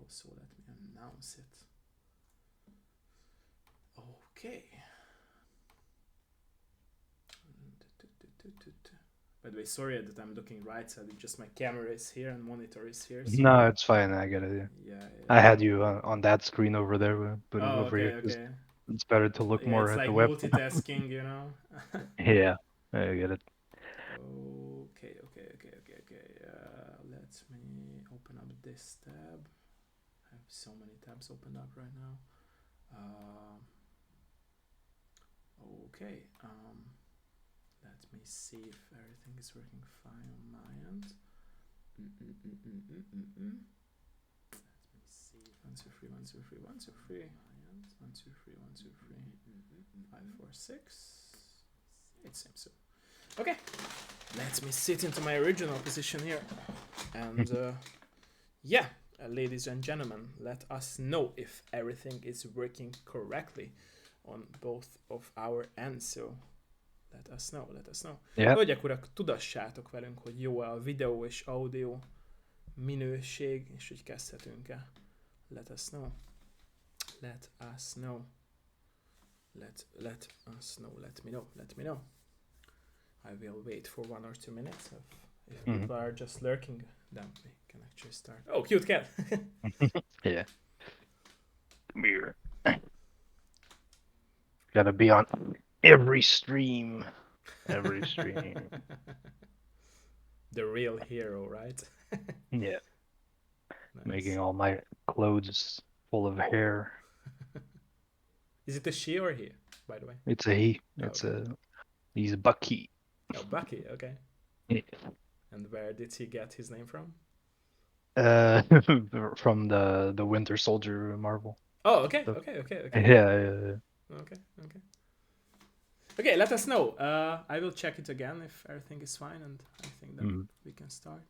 so let me announce it. Okay. By the way, sorry that I'm looking right-sided. Just my camera is here and monitor is here. So No, it's fine. I get it. Yeah. yeah, I yeah. had you on that screen over there, put it Oh, over okay, here because okay. it's better to look Yeah, more it's at the like web. multitasking, you know. Yeah, I get it. Okay, okay, okay, okay, okay. Let me open up this tab. I have so many tabs opened up right now. Um, okay. Let me see if everything is working fine on my end. Let me see. 1, 2, 3, 1, 2, 3, 1, 2, 3. One, two, three, 5, 4, 6. It seems so. Okay. Let me sit into my original position here. And yeah, ladies and gentlemen, let us know if everything is working correctly on both of our ends. So let us know, let us know. Yeah. Hölgyek, urak, tudassátok velünk, hogy jó-e a videó és audio minőség, és hogy kezdhetünk-e. Let us know. Let us know. Let us know. Let me know. Let me know. I will wait for 1 or 2 minutes. If people are just lurking, then we can actually start. Oh, cute cat! Yeah. Come here. Gotta be on every stream. Every stream. The real hero, right? Yeah. Nice. Making all my clothes full of hair. Is it a she or he, by the way? It's a he. He's Bucky. Oh, Bucky. Okay. Yeah. And where did he get his name from? Uh, from the Winter Soldier Marvel. Oh, okay, stuff. okay, okay, okay. Yeah. Okay, okay. Okay, let us know. I will check it again if everything is fine, and I think then we can start.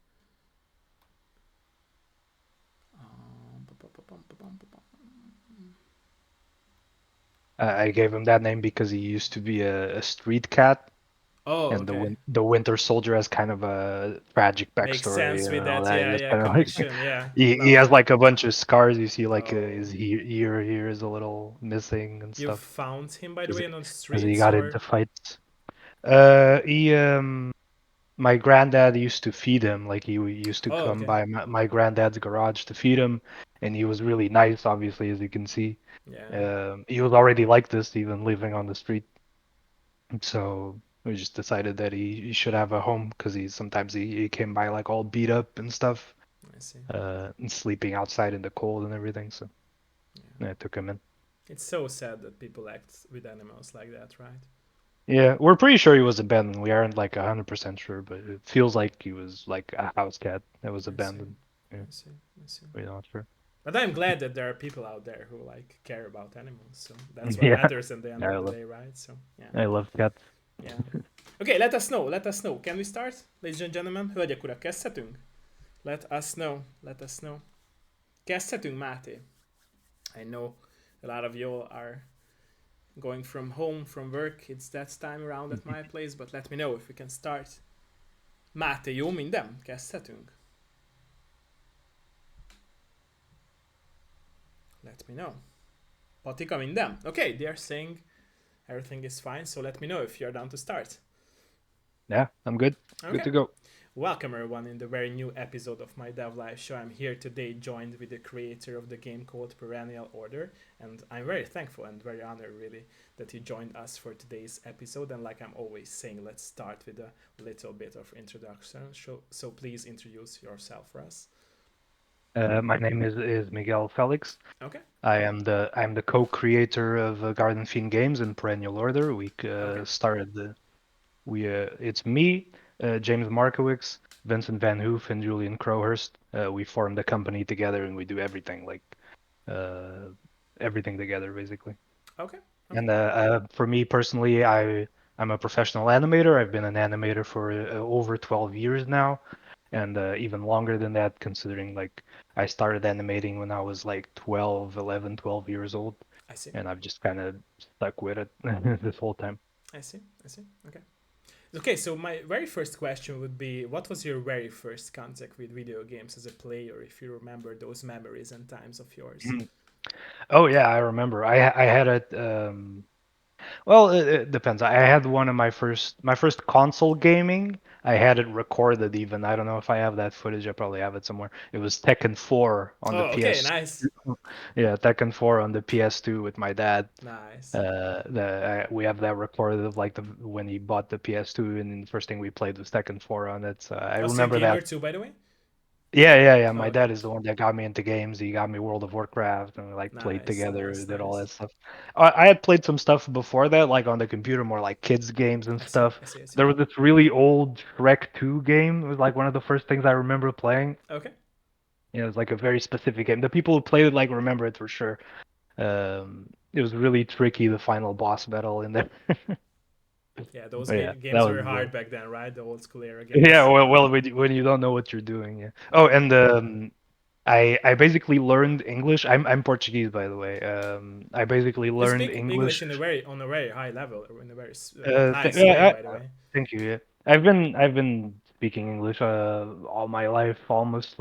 I gave him that name because he used to be a street cat, Oh, and okay. the Winter Soldier has kind of a tragic Makes backstory sense and with all that. that. Yeah, Just yeah, kind of like connection. Yeah. he Now has I. like a bunch of scars. You see, like Oh. his ear here is a little missing and You stuff found him, by the because way, on the he streets, got or? into fights. He my granddad used to feed him. Like he used to Oh, come okay. by my granddad's garage to feed him, and he was really nice, obviously, as you can see. Yeah. He was already like this, even living on the street. So we just decided that he should have a home because he came by like all beat up and stuff, I see. and sleeping outside in the cold and everything. So Yeah. I took him in. It's so sad that people act with animals like that, right? Yeah, we're pretty sure he was abandoned. We aren't like 100% sure, but it feels like he was like a house cat that was I see. abandoned. Yeah, I see. I see. we're not sure. But I'm glad that there are people out there who like care about animals. So that's what Yeah, matters at the end I of the love day, right? So yeah. I love cats. Yeah. Okay, let us know. Let us know. Can we start, ladies and gentlemen? Hölgyek, urak, kezdhetünk? Let us know. Let us know. Kezdhetünk, Máté. I know a lot of you are going from home, from work. It's that time around at my place, but let me know if we can start. Máté, jó minden? Kezdhetünk? Let me know. Patika, minden? Okay, they are saying everything is fine, so let me know if you're down to start. Yeah, I'm good. Okay. Good to go. Welcome everyone in the very new episode of my Dev Live show. I'm here today joined with the creator of the game called Perennial Order, and I'm very thankful and very honored really that he joined us for today's episode. And like I'm always saying, let's start with a little bit of introduction. So please introduce yourself for us. My name is Miguel Félix. Okay. I'm the co-creator of Garden Fiend Games and Perennial Order. We started it's me, James Markowicz, Vincent Van Hoof, and Julian Crowhurst. We formed the company together, and we do everything uh, everything together basically. Okay. And for me personally, I'm a professional animator. I've been an animator for over 12 years now, and even longer than that, considering like I started animating when I was like 12, 11, 12 years old, I see. and I've just kind of stuck with it this whole time. I see. I see. Okay. Okay, so my very first question would be, what was your very first contact with video games as a player, if you remember those memories and times of yours? Mhm. Oh yeah, I remember. I had it. Well, it depends. I had one of my first console gaming. I had it recorded even. I don't know if I have that footage. I probably have it somewhere. It was Tekken 4 on the Oh, okay, PS. nice. Yeah, Tekken 4 on the PS2 with my dad. Nice. We have that recorded of like when he bought the PS2, and the first thing we played was Tekken 4 on it. So I Also a remember gamer that. too, by the way? Yeah, yeah, yeah. Oh, My okay. dad is the one that got me into games. He got me World of Warcraft, and we like played Nice, together, nice, did all nice. that stuff. I had played some stuff before that, like on the computer, more like kids games and I see, stuff. I see, I see. There was this really old Shrek 2 game. It was like one of the first things I remember playing. Okay. It was like a very specific game. The people who played it like remember it for sure. It was really tricky, the final boss battle in there. Yeah, those Yeah, that games were was hard back then, right? The old school era yeah. games. Well, when you don't know what you're doing, yeah. Oh, and I basically learned English. I'm Portuguese, by the way. I basically You learned speak English English. in a very on a very high level, or in a very Th nice way, by the way. thank you. Yeah, I've been speaking English all my life, almost.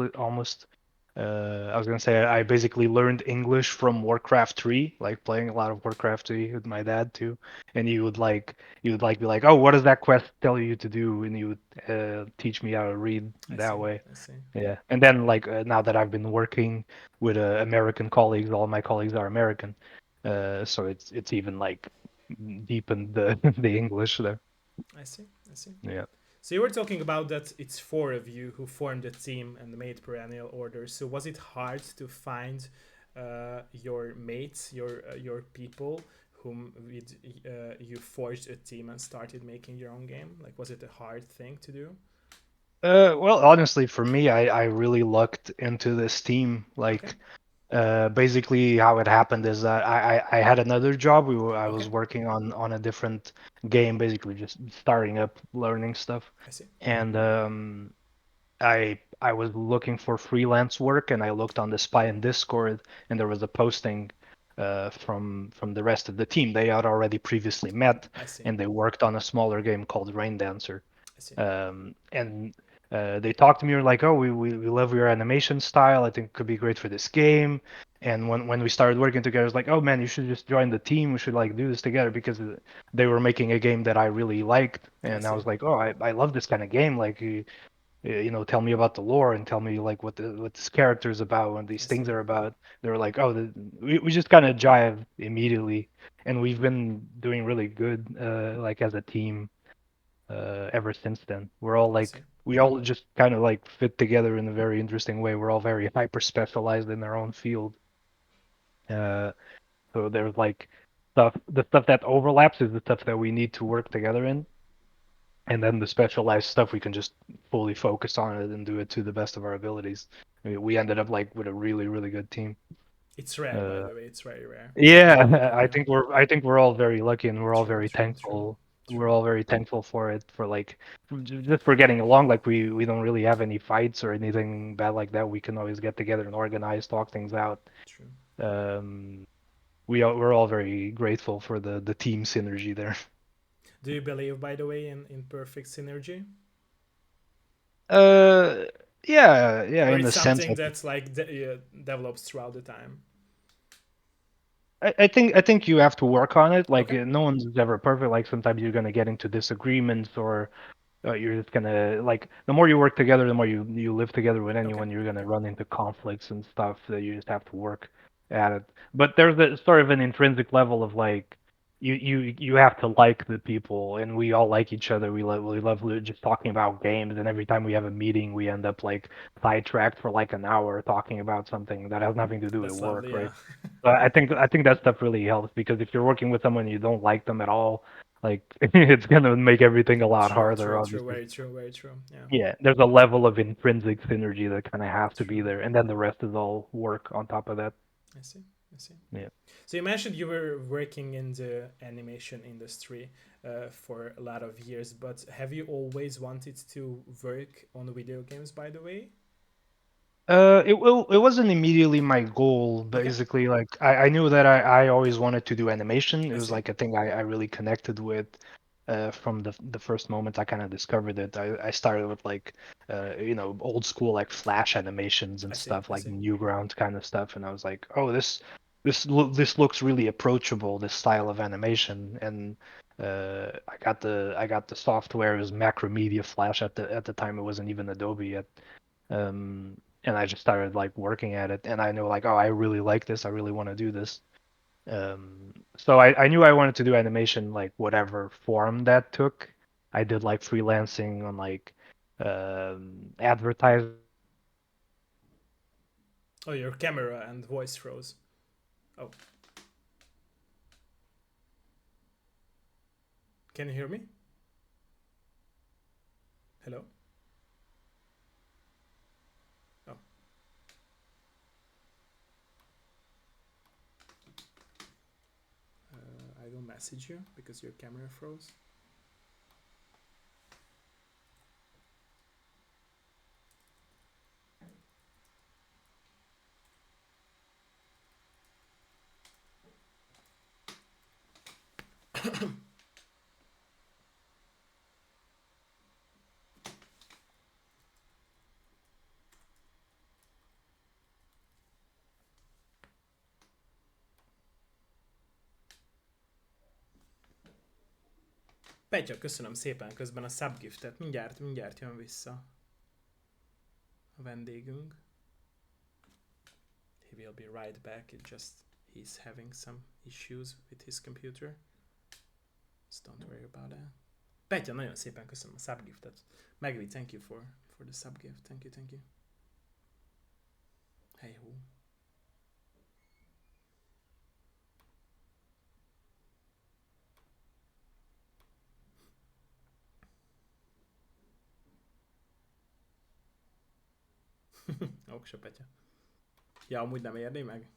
I was gonna say I basically learned English from Warcraft 3, like playing a lot of Warcraft 3 with my dad too. And he would be like, oh, what does that quest tell you to do? And he would teach me how to read I that see, way. I see, Yeah, and then like now that I've been working with American colleagues, all my colleagues are American, so it's even like deepened the the English there. I see, I see. Yeah. So you were talking about that it's four of you who formed a team and made Perennial Order. So was it hard to find your mates, your people whom with you forged a team and started making your own game? Like, was it a hard thing to do? Well, honestly, for me, I really lucked into this team. Okay, Like, basically, how it happened is that I had another job. I okay, was working on a different game, basically just starting up, learning stuff, I see, and I was looking for freelance work, and I looked on the Spy and Discord, and there was a posting from the rest of the team. They had already previously met, I see, and they worked on a smaller game called Rain Dancer. I see, And they talked to me, were like, "Oh, we love your animation style. I think it could be great for this game." And when we started working together, it's like, "Oh man, you should just join the team. We should like do this together," because they were making a game that I really liked, I and I see, was like, "Oh, I love this kind of game. Like, tell me about the lore and tell me like what this character is about and these I things see. are about." They were like, "Oh, we just kind of jive immediately, and we've been doing really good, like as a team, ever since then. I see. We all just kind of like fit together in a very interesting way. We're all very hyper specialized in our own field. Uh, so there's like the stuff that overlaps is the stuff that we need to work together in, and then the specialized stuff we can just fully focus on it and do it to the best of our abilities. I mean, we ended up like with a really, really good team. It's rare, by Uh, the way. It's very rare to have a yeah, good I team. think we're all very lucky and we're all True, very true, true, thankful. We're true, all very thankful for it, for like just for getting along. Like we don't really have any fights or anything bad like that. We can always get together and organize, talk things out. true. Um, we're all very grateful for the team synergy there. Do you believe, by the way, in perfect synergy, Uh, yeah, or in it's the sense something that's like develops throughout the time? I think you have to work on it. Like Okay, no one's ever perfect. Like sometimes you're gonna get into disagreements, or you're just gonna like the more you work together, the more you live together with okay, anyone, you're gonna okay. run into conflicts and stuff that you just have to work at it. But there's a sort of an intrinsic level of like you have to like the people, and we all like each other. We love just talking about games, and every time we have a meeting, we end up like sidetracked for like an hour talking about something that has nothing to do with That's lovely. work, Yeah. right? So I think that stuff really helps because if you're working with someone you don't like them at all, like it's gonna make everything a lot True, harder, true, true. obviously. Very true, very true. Yeah. Yeah, there's a level of intrinsic synergy that kind of has to be True. there, and then the rest is all work on top of that. I see. I see. Yeah. So you mentioned you were working in the animation industry for a lot of years, but have you always wanted to work on video games? By the way. It wasn't immediately my goal. Okay. Basically, like I knew that I always wanted to do animation. It I was see. like a thing I really connected with. from the first moment I kind of discovered it. I started with like old school like flash animations and stuff, like Newground kind of stuff, and I was like, oh, this looks really approachable, this style of animation. And I got the software. It was Macromedia Flash at the time. It wasn't even Adobe yet. And I just started like working at it, and I know like, oh, I really like this. I really want to do this. So I knew I wanted to do animation, like whatever form that took. I did like freelancing on like advertising. Oh, your camera and voice froze. Oh. Can you hear me? Hello? Oh. I will message you because your camera froze. Petya, köszönöm szépen közben a subgiftet. Mindjárt jön vissza a vendégünk. He will be right back. He's having some issues with his computer. So don't worry about that. Petya, nagyon szépen köszönöm a subgiftet. Megvi, thank you for the subgift. Thank you. Hey ho. Oksa Petya. Ja, amúgy nem érné meg?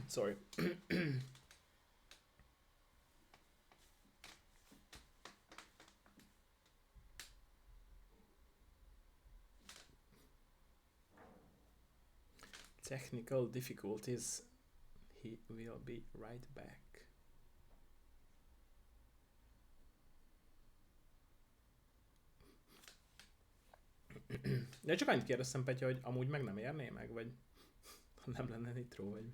Sorry. Technical difficulties. He will be right back. De csak annyit kérdeztem, Petya, hogy amúgy meg nem érné meg, vagy ha nem lenne nitro, vagy...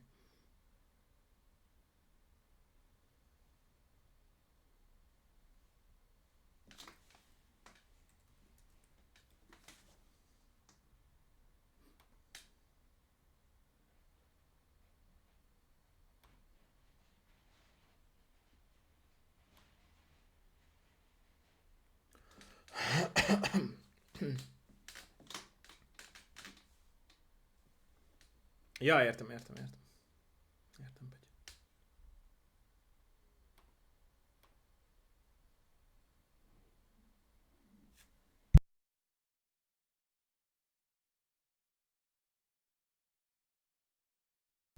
Ja, értem, Petya.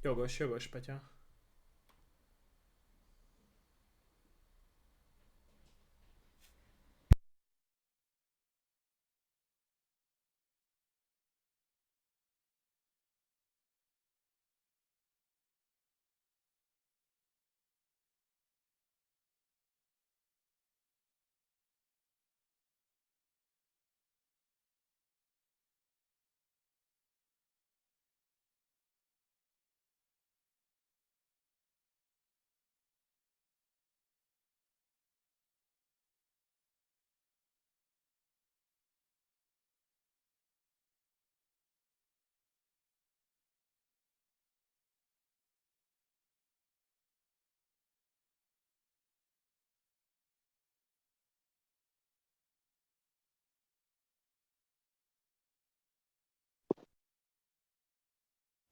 Jogos, Petya.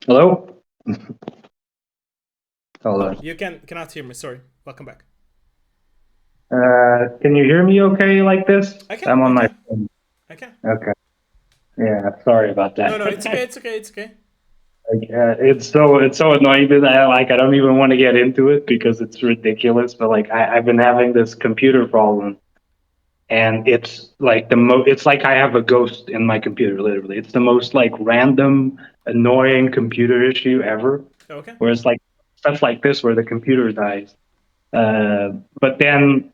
Hello? Hold Oh, on. you cannot hear me, sorry. Welcome back. Can you hear me okay like this? I can. I'm on I my can. phone. I can. Okay. Yeah, sorry about that. No, it's okay. Like, it's so annoying that I don't even want to get into it because it's ridiculous. But like I've been having this computer problem, and it's like it's like I have a ghost in my computer. Literally, it's the most like random, annoying computer issue ever. Okay. Where it's like stuff like this where the computer dies. But then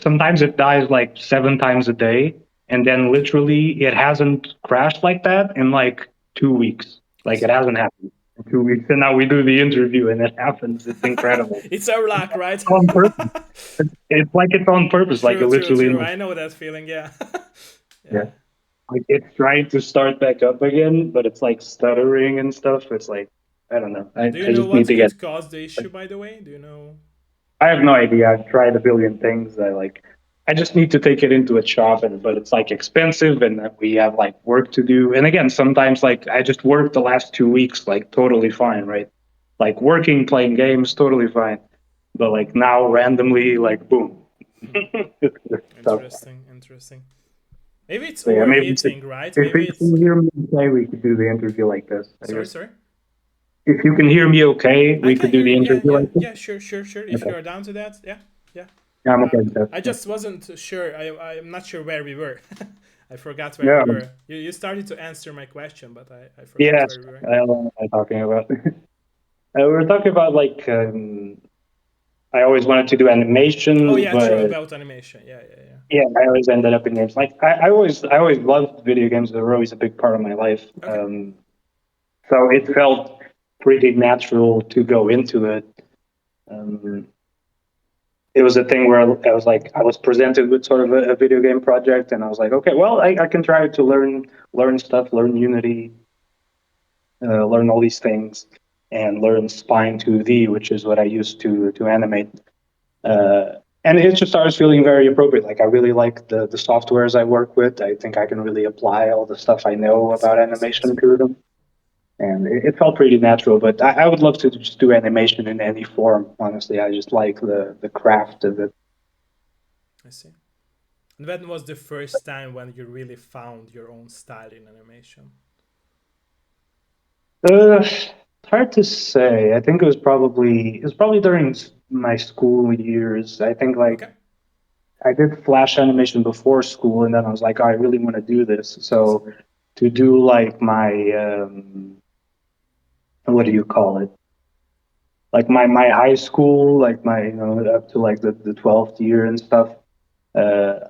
sometimes it dies like 7 times a day, and then literally it hasn't crashed like that in like 2 weeks. I Like it see. hasn't happened in 2 weeks, and now we do the interview and it happens. It's incredible. It's our luck, right? On purpose. It's like it's on purpose. Like it True, true, literally, true. I know that feeling. Yeah. yeah. Yeah. Like it's trying to start back up again, but it's like stuttering and stuff. It's like I don't know. Do you I know just need what to get. could cause the issue, by the way? Do you know? I have no idea. I've tried a billion things. I just need to take it into a shop, but it's like expensive, and we have like work to do. And again, sometimes like I just worked the last 2 weeks like totally fine, right? Like working, playing games, totally fine. But like now, randomly, like boom. Hmm. It's tough. Interesting, interesting. Maybe it's So yeah, maybe we could, overheating, right? if Maybe you it's. can hear me okay, we could do the interview like this. I Sorry, guess sorry. if you can hear me okay, I we can could do hear the you. Yeah, interview yeah, like this. yeah. Sure, sure, sure. If Okay, you're down to that, yeah, yeah. yeah, I'm Uh, okay with that. I just wasn't sure. I'm not sure where we were. I forgot where we Yeah, were. You started to answer my question, but I forgot yes. where we were. I don't know what I'm talking about. We were talking about like I always wanted to do Oh animation, yeah, true. but About animation. Yeah, yeah, yeah. yeah, I always ended up in games. Like I always loved video games. They were always a big part of my life. Okay. So it felt pretty natural to go into it. Um, it was a thing where I was like, I was presented with sort of a video game project, and I was like, okay, well, I can try to learn stuff, learn Unity, learn all these things, and learn Spine 2D, which is what I used to animate. Uh, and it just started feeling very appropriate. Like I really like the softwares I work with. I think I can really apply all the stuff I know I see. about I see. I see. animation to them, and it felt pretty natural. But I would love to just do animation in any form. Honestly, I just like the craft of it. I see. And when was the first time when you really found your own style in animation? It's hard to say. I think it was probably during my school years. I think like Okay. I did flash animation before school, and then I was like, oh, I really want to do this. I see. So to do like my what do you call it? Like my high school, like my up to like the 12th year and stuff.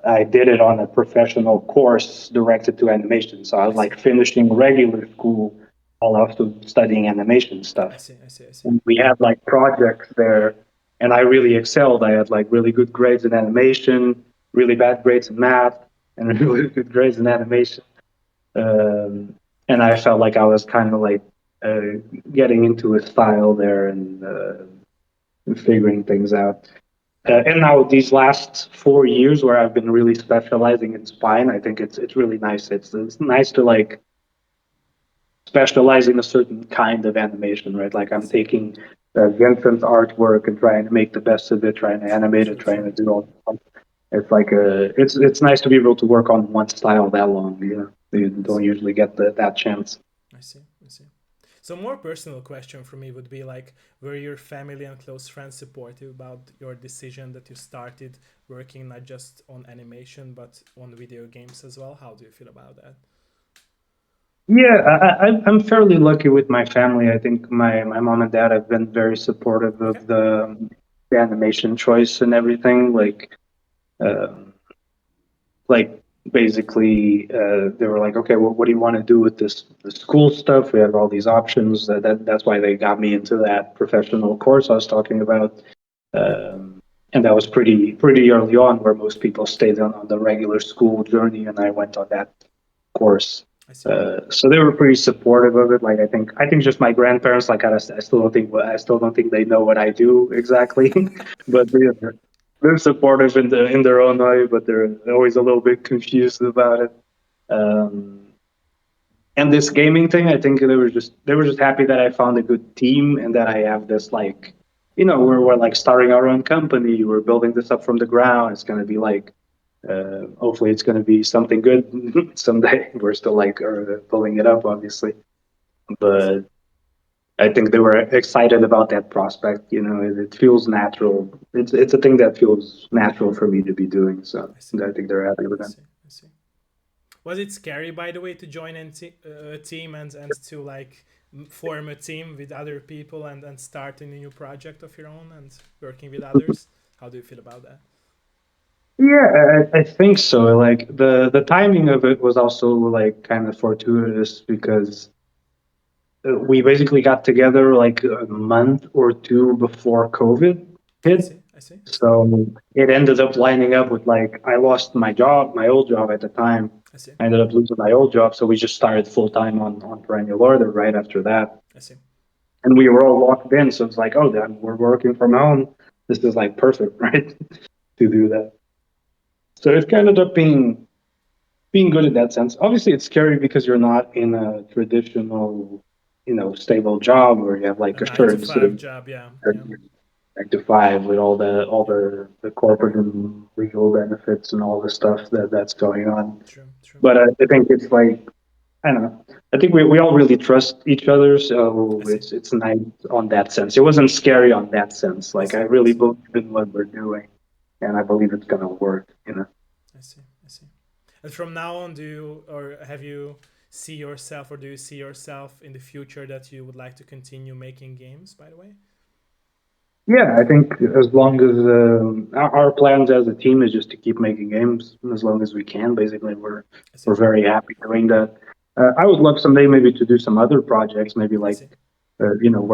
I did it on a professional course directed to animation. So I I was see. like finishing regular school while also studying animation stuff. I see. I see. I see. And we had like projects there, and I really excelled. I had like really good grades in animation, really bad grades in math, and really good grades in animation. Um, and I felt like I was kind of like uh, getting into a style there and figuring things out. And now these last 4 years, where I've been really specializing in spine, I think it's really nice. It's nice to like specialize in a certain kind of animation, right? Like I I'm see. taking Vincent's artwork and trying to make the best of it, trying to animate it, True. trying True. to do all. It's like it's nice to be able to work on one style that long. You I don't see. usually get that chance. I see. I see. So more personal question for me would be like, were your family and close friends supportive about your decision that you started working not just on animation but on video games as well? How do you feel about that? Yeah, I'm fairly lucky with my family. I think my mom and dad have been very supportive Okay. of the animation choice and everything. Um, like basically, they were like, okay, well, what do you want to do with the school stuff? We have all these options. That's why they got me into that professional course I was talking about. And that was pretty early on, where most people stayed on the regular school journey, and I went on that course. I see. So they were pretty supportive of it. Like I think just my grandparents, like I still don't think they know what I do exactly, but they're supportive in their own way, but they're always a little bit confused about it. Um, and this gaming thing, I think they were just happy that I found a good team and that I have this like, we're like starting our own company. We're building this up from the ground. It's gonna be like, hopefully, it's gonna be something good someday. We're still like pulling it up, obviously, I see. but I think they were excited about that prospect. It feels natural. It's a thing that feels natural for me to be doing. So I see. I think they're happy with I that. see. I see. Was it scary, by the way, to join a team and to like form a team with other people and start a new project of your own and working with others? How do you feel about that? Yeah, I think so. Like the timing of it was also like kind of fortuitous because we basically got together like a month or two before COVID I hit. see. I see. I see. So it ended up lining up with like I lost my job, my old job at the time. I see. I ended up losing my old job, so we just started full time on Perennial Order right after that, I see. and we were all locked in. So it's like, oh, then we're working from home. This is like perfect, right, to do that. So it ended up being good in that sense. Obviously, it's scary because you're not in a traditional, stable job where you have A like nine to assurances, five job. Yeah. or Yeah. 9 to 5 with all the all Yeah. the corporate and legal benefits and all the stuff that's going on. True. True. But I think it's like I don't know. I think we all really trust each other, I so see. it's nice on that sense. It wasn't scary on that sense. I Like I see. I really see. believe in what we're doing, and I believe it's gonna work. I see. I see. And from now on, do you or have you see yourself or do you see yourself in the future that you would like to continue making games? By the way. Yeah, I think as long as our plans as a team is just to keep making games as long as we can. Basically, we're I see. we're very happy doing that. I would love someday maybe to do some other projects, maybe I like see.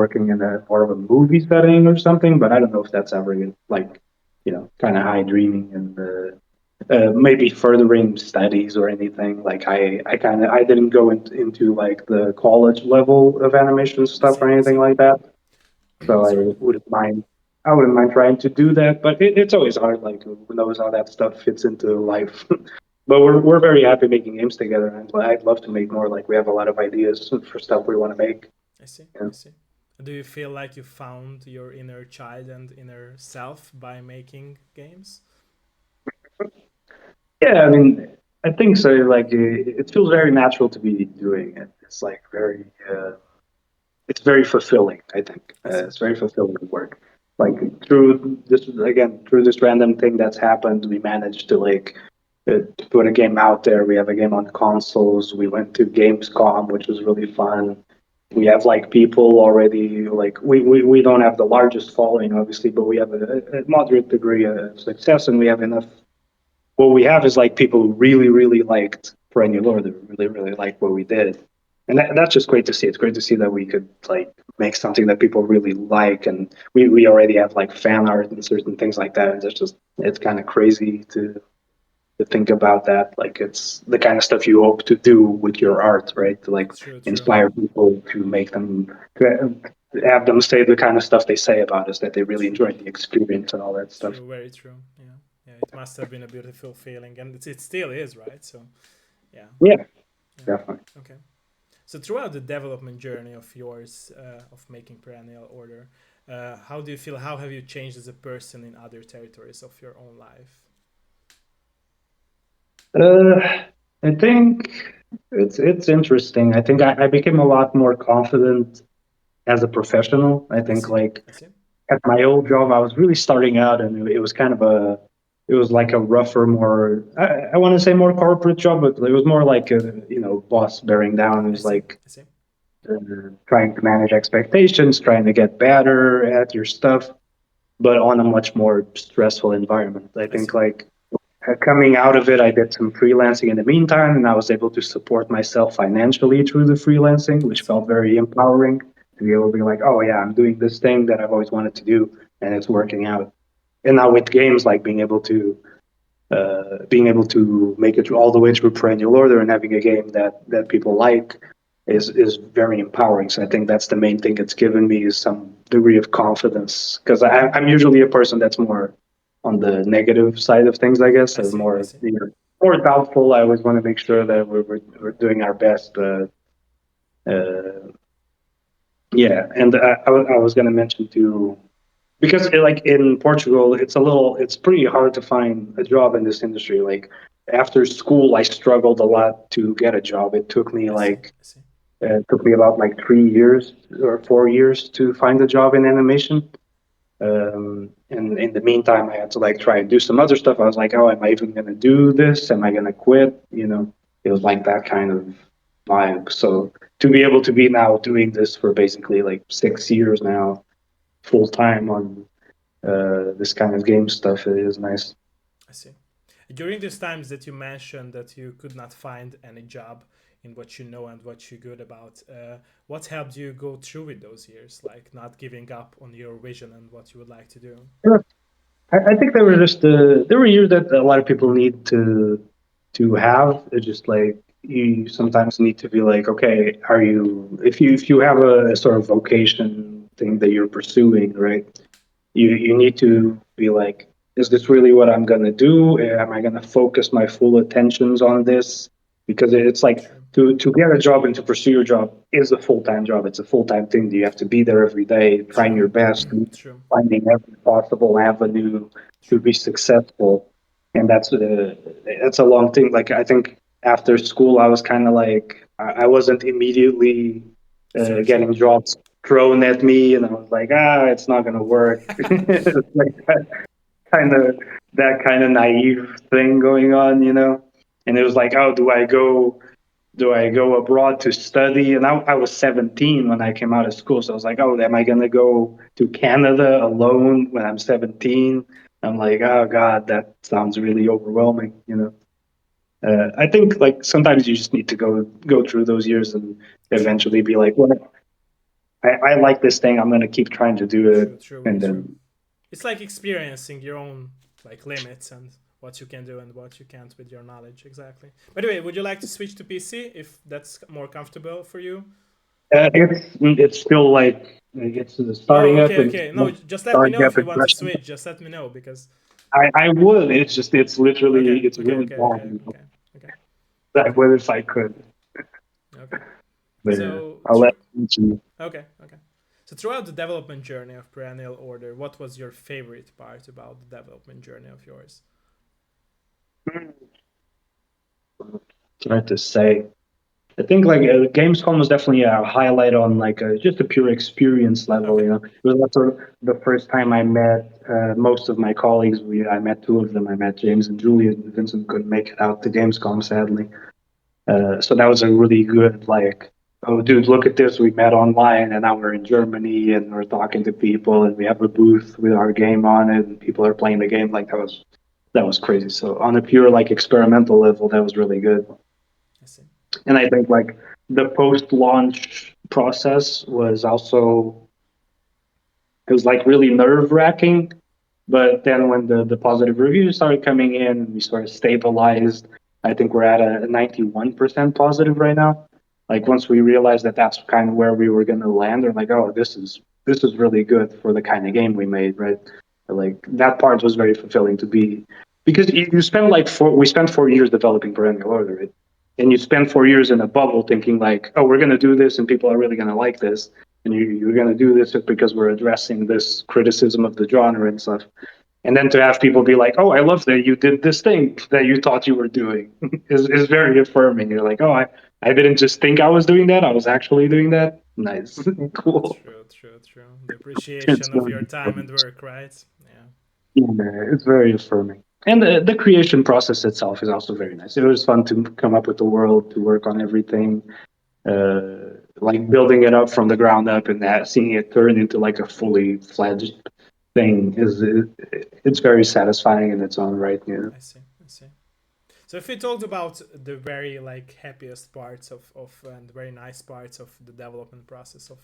working in a more of a movie setting or something. But I don't know if that's ever like kind of high dreaming and maybe furthering studies or anything. Like I didn't go into like the college level of animation I stuff see. or I anything see. like that. So That's right. I wouldn't mind trying to do that, but it's always hard. Like who knows how that stuff fits into life. But we're very happy making games together, and I'd love to make more. Like we have a lot of ideas for stuff we want to make. I see. Yeah. I see. Do you feel like you found your inner child and inner self by making games? Yeah, I mean, I think so. Like it feels very natural to be doing it. It's like it's very fulfilling. I think I see. it's very fulfilling work. Like through this random thing that's happened, we managed to to put a game out there. We have a game on consoles. We went to Gamescom, which was really fun. We have like people already like we don't have the largest following obviously, but we have a moderate degree of success, and we have enough. What we have is like people who really liked Perennial Order, really liked what we did, and that's just great to see. It's great to see that we could like make something that people really like, and we already have like fan art and certain things like that. And it's kind of crazy to think about that. Like it's the kind of stuff you hope to do with your art, right? To like True. True. inspire people to make them to have them say the kind of stuff they say about us, that they really True. enjoyed the experience and all that stuff. True. Very true. Yeah. Yeah. It must have been a beautiful feeling, and it still is, right? So, yeah. Yeah, Yeah. definitely. Okay. So throughout the development journey of yours of making Perennial Order, how do you feel? How have you changed as a person in other territories of your own life? Uh, I think it's interesting. I think I became a lot more confident as a professional. I I think see. like I see. at my old job, I was really starting out, and it was kind of it was like a rougher, more I want to say more corporate job, but it was more like a boss bearing down. It I was see. like I see. trying to manage expectations, trying to get better at your stuff, but on a much more stressful environment. I I think see. like coming out of it, I did some freelancing in the meantime, and I was able to support myself financially through the freelancing, I which see. felt very empowering to be able to be like, oh yeah, I'm doing this thing that I've always wanted to do, and it's working out. And now with games, like being able to make it all the way through Perennial Order and having a game that people like is very empowering. So I think that's the main thing it's given me is some degree of confidence because I'm usually a person that's more on the negative side of things, I guess. I As see. I more see. more doubtful. I always want to make sure that we're doing our best. But yeah, and I was going to mention too because like in Portugal, it's pretty hard to find a job in this industry. Like after school, I struggled a lot to get a job. It took me I see. like I see. It took me about like 3 years or 4 years to find a job in animation. And in the meantime, I had to like try and do some other stuff. I was like, oh, am I even gonna do this? Am I gonna quit? It was like that kind of vibe. So to be able to be now doing this for basically like 6 years now, full time on this kind of game stuff, it is nice. I see. During these times that you mentioned that you could not find any job in what you know and what you're good about, what helped you go through with those years, like not giving up on your vision and what you would like to do? I think they were just there were years that a lot of people need to have. It's just like you sometimes need to be like, okay, are you if you have a sort of vocation thing that you're pursuing, right? You need to be like, is this really what I'm gonna do? Am I gonna focus my full attentions on this? Because it's like to get a job and to pursue your job is a full-time job. It's a full-time thing. You have to be there every day, trying your best, True. finding every possible avenue to be successful. And that's a long thing. Like I think after school, I was kind of like I wasn't immediately Searching. getting jobs thrown at me, and I was like, it's not gonna work. It's like that kind of naive thing going on. And it was like, oh, do I go abroad to study? And I was 17 when I came out of school, so I was like, oh, am I gonna go to Canada alone when I'm 17? I'm like, oh God, that sounds really overwhelming. I think like sometimes you just need to go through those years and eventually be like, well, I like this thing. I'm gonna keep trying to do it, True. and Very true. then It's like experiencing your own like limits and what you can do and what you can't with your knowledge. Exactly. By the way, would you like to switch to PC if that's more comfortable for you? it's still like it's Oh, starting up okay, and okay. No, just let me starting know up if you in want to Russian. switch. Just let me know because. I would. It's just it's literally Okay, it's okay, really okay, bad. okay, okay, okay, I okay, would if I could. okay. But So I'll let you. okay, okay. So throughout the development journey of Perennial Order, what was your favorite part about the development journey of yours? Try to say. I think like Gamescom was definitely a highlight on like just a pure experience level. Okay, It was also the first time I met most of my colleagues. I met two of them. I met James and Julian. Vincent couldn't make it out to Gamescom sadly. So that was a really good like, oh dude, look at this. We met online and now we're in Germany and we're talking to people and we have a booth with our game on it and people are playing the game. Like that was crazy. So on a pure like experimental level, that was really good. I see. And I think like the post-launch process was also it was like really nerve-wracking. But then when the positive reviews started coming in and we sort of stabilized, I think we're at a 91% positive right now. Like once we realized that that's kind of where we were going to land, we're like, oh, this is really good for the kind of game we made, right? Like that part was very fulfilling to be because you spend like we spent 4 years developing Perennial Order, right? And you spend 4 years in a bubble thinking like, oh, we're going to do this and people are really going to like this. And you're going to do this because we're addressing this criticism of the genre and stuff. And then to have people be like, "Oh, I love that you did this thing that you thought you were doing," is very affirming. You're like, "Oh, I didn't just think I was doing that; I was actually doing that." Nice, cool. True. The appreciation It's of very your time and affirming. work, right? Yeah. Yeah, it's very affirming. And the creation process itself is also very nice. It was fun to come up with the world, to work on everything, like building it up from the ground up, and seeing it turn into like a fully fledged thing it's very satisfying in its own right. I see. I see. So if we talked about the very like happiest parts of and very nice parts of the development process of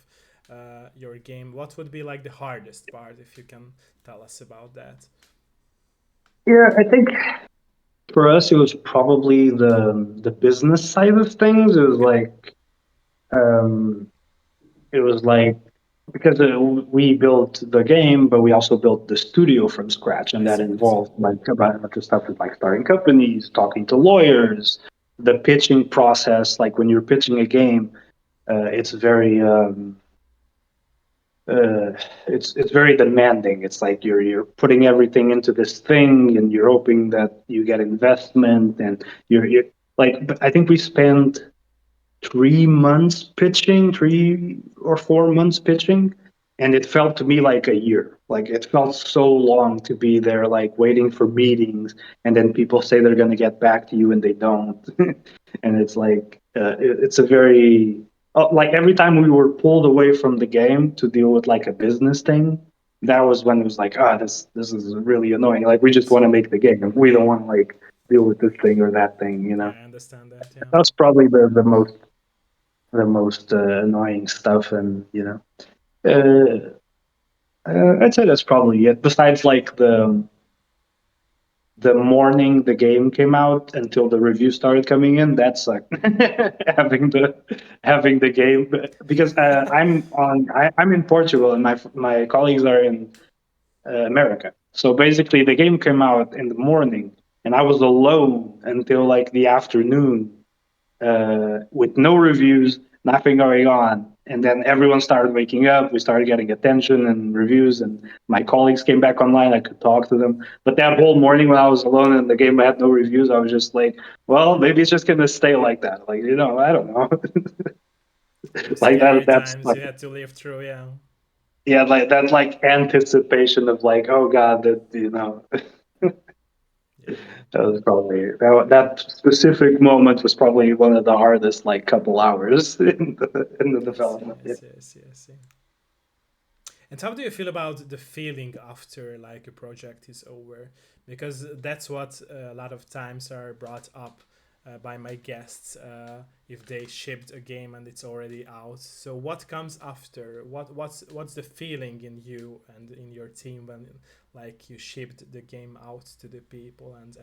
your game, what would be like the hardest part if you can tell us about that? Yeah, I think for us it was probably the business side of things. Okay. Um, it was like because we built the game, but we also built the studio from scratch, I and that see. I see. involved like a bunch of stuff with like starting companies, talking to lawyers, the pitching process. Like when you're pitching a game, it's very uh, it's very demanding. It's like you're putting everything into this thing, and you're hoping that you get investment, and you're like. But I think we spent 3 months pitching, 3 or 4 months pitching, and it felt to me like a year. Like it felt so long to be there, like waiting for meetings, and then people say they're going to get back to you and they don't, and it's like it's a very like every time we were pulled away from the game to deal with like a business thing, that was when it was like, this is really annoying. Like we just want to make the game, we don't want to like deal with this thing or that thing, you Yeah, know. I understand that. Yeah. That's probably the most annoying stuff, and I'd say that's probably it. Besides, like the morning the game came out until the review started coming in, that sucked. having the game because I'm in Portugal and my colleagues are in America. So basically, the game came out in the morning, and I was alone until like the afternoon with no reviews, nothing going on. And then everyone started waking up. We started getting attention and reviews, and my colleagues came back online. I could talk to them. But that whole morning when I was alone and the game had no reviews, I was just like, well, maybe it's just gonna stay like that. Like, I don't know. Those Like scary that's times like, you had to live through. Yeah. yeah, like that's like anticipation of like, oh God, that. Yeah. That was probably that specific moment was probably one of the hardest like couple hours in the I see. development. I see. I see. I see. And how do you feel about the feeling after like a project is over? Because that's what a lot of times are brought up by my guests if they shipped a game and it's already out. So what comes after? What's the feeling in you and in your team when like you shipped the game out to the people and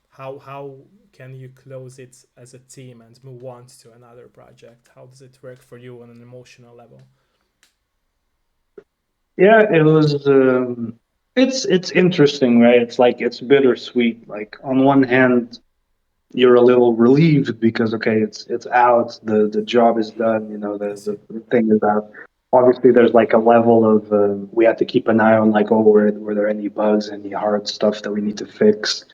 how can you close it as a team and move on to another project? How does it work for you on an emotional level? Yeah, it was. It's interesting, right? It's like it's bittersweet. Like on one hand, you're a little relieved because okay, it's out. The job is done. I see. The thing is out. Obviously, there's like a level of we have to keep an eye on like, oh, were there any bugs, any hard stuff that we need to fix,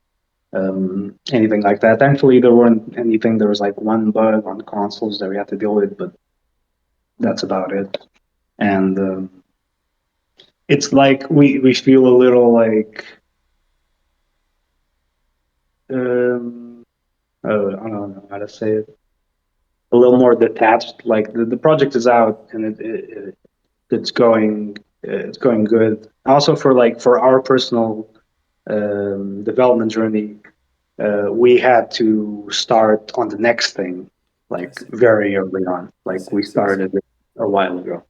anything like that. Thankfully, there weren't anything. There was like one bug on consoles that we had to deal with, but that's about it. And it's like we feel a little like um, I don't know how to say it. A little more detached. Like the project is out and it's going good. Also for our personal development journey, we had to start on the next thing I like see. very early on. I Like see. we started it a while ago.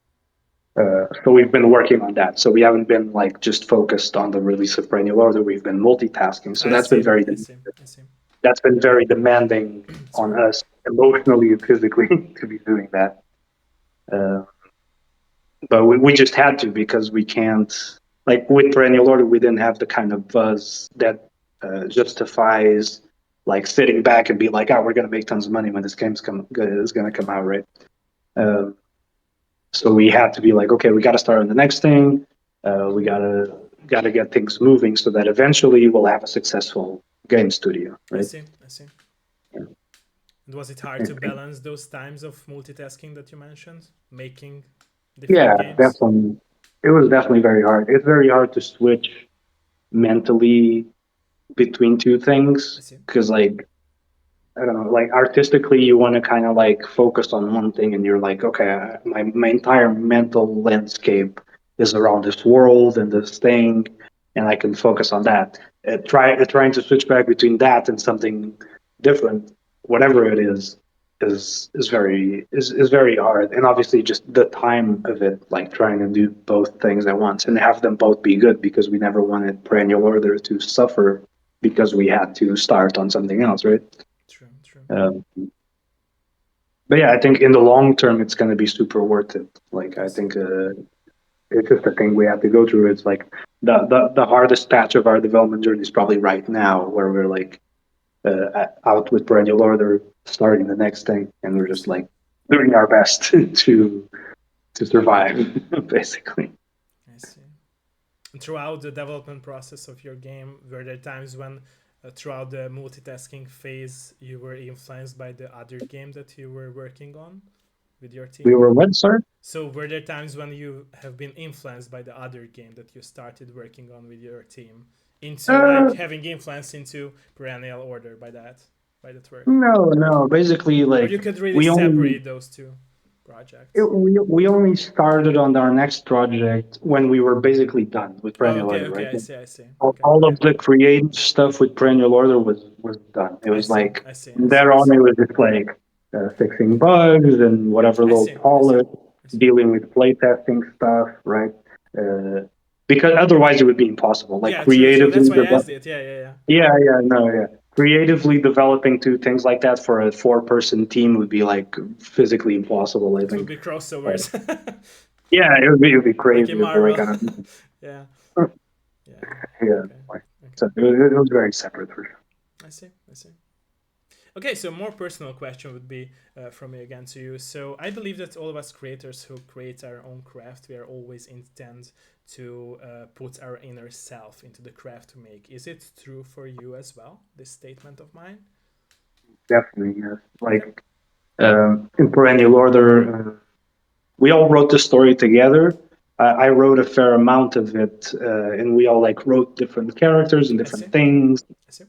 So we've been working on that. So we haven't been like just focused on the release of Perennial Order. We've been multitasking. So I see. I see. I see. that's been very demanding Sorry. on us emotionally and physically to be doing that. Uh, but we just had to because we can't like with Perennial Order we didn't have the kind of buzz that justifies like sitting back and be like, oh, we're gonna make tons of money when this game's is gonna come out, right? Um, so we had to be like, okay, we got to start on the next thing. We gotta get things moving so that eventually we'll have a successful game studio, I right? see. I see. And was it hard to balance those times of multitasking that you mentioned, making different Yeah, games? definitely. It was definitely very hard. It's very hard to switch mentally between two I things see. because, like, I don't know, like artistically, you want to kind of like focus on one thing, and you're like, okay, my entire mental landscape is around this world and this thing, and I can focus on that. Trying to switch back between that and something different, whatever it is very hard. And obviously, just the time of it, like trying to do both things at once and have them both be good, because we never wanted Perennial Order to suffer because we had to start on something else, right? True. True. Um, but yeah, I think in the long term, it's going to be super worth it. Like, I I see. think it's just a thing we have to go through. It's like the hardest patch of our development journey is probably right now, where we're like out with Perennial Order, starting the next thing, and we're I just see. like doing our best to survive, basically. I see. And throughout the development process of your game, were there times when throughout the multitasking phase, you were influenced by the other game that you were working on with your team? We were what, sir? So were there times when you have been influenced by the other game that you started working on with your team into like having influence into Perennial Order by that work? No. Basically, Or you like could really we only separate those two projects. we only started on our next project when we were basically done with Oh, Perennial Order, okay, right? I see, I see. All, Okay, all yeah. of the creative stuff with Perennial Order was done. It was like I see, from there on, it was just like fixing bugs and whatever little polish, dealing with playtesting stuff, right? Because otherwise it would be impossible. Like Yeah, true. That's creatively, why I asked it. Yeah. yeah. Creatively developing two things like that for a 4-person team would be like physically impossible, I It would think. be crossovers. Yeah, it would be Like crazy. in It would be like, Marvel. Yeah. Yeah. yeah, Okay. like, so it was very separate for sure. I see. Okay, so more personal question would be from me again to you. So I believe that all of us creators who create our own craft, we are always intent to put our inner self into the craft to make. Is it true for you as well, this statement of mine? Definitely, yes. Like in Perennial Order, we all wrote the story together. I wrote a fair amount of it, and we all like wrote different characters and different things. I see.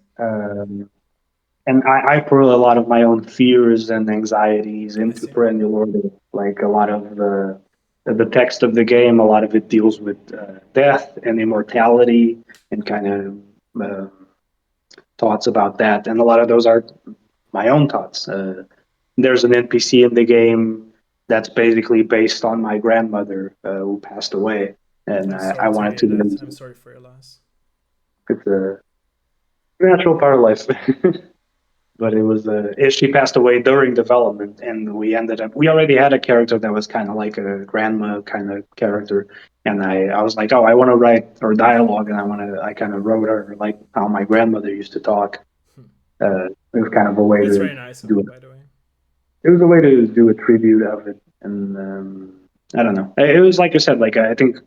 And I put a lot of my own fears and anxieties into see. Perennial Order. Like a lot of the text of the game, a lot of it deals with death and immortality and kind of thoughts about that. And a lot of those are my own thoughts. There's an NPC in the game that's basically based on my grandmother who passed away, and I wanted to. I'm sorry for your loss. It's a natural part of life. But it was she passed away during development, and we already had a character that was kind of like a grandma kind of character, and I was like, oh, I want to write her dialogue, and I kind of wrote her like how my grandmother used to talk. It was kind of a way That's to very nice of do you, it. by the way. It was a way to do a tribute of it, and I don't know. It was like I said, like I think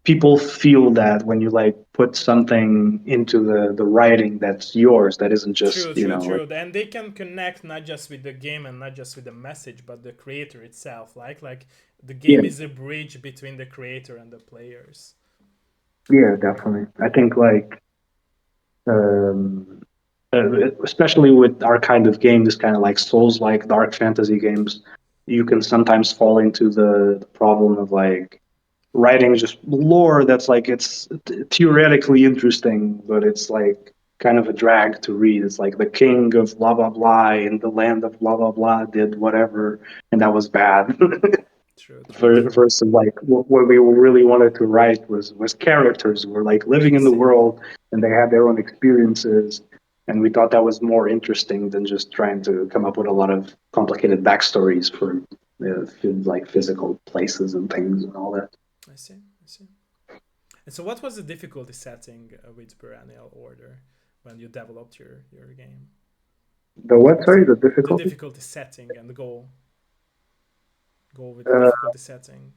people feel that when you like put something into the writing that's yours, that isn't just True. Like, And they can connect not just with the game and not just with the message, but the creator itself. Like the game is a bridge between the creator and the players. Yeah, definitely. I think like especially with our kind of game, this kind of like Souls-like dark fantasy games, you can sometimes fall into the problem of like writing just lore that's like it's theoretically interesting, but it's like kind of a drag to read. It's like the king of blah blah blah in the land of blah blah blah did whatever, and that was bad. True. Versus like what we really wanted to write was characters who were like living in the world and they had their own experiences, and we thought that was more interesting than just trying to come up with a lot of complicated backstories for like physical places and things and all that. I see. And so what was the difficulty setting with Perennial Order when you developed your game? The what? Sorry, the The difficulty setting and the goal with the difficulty setting.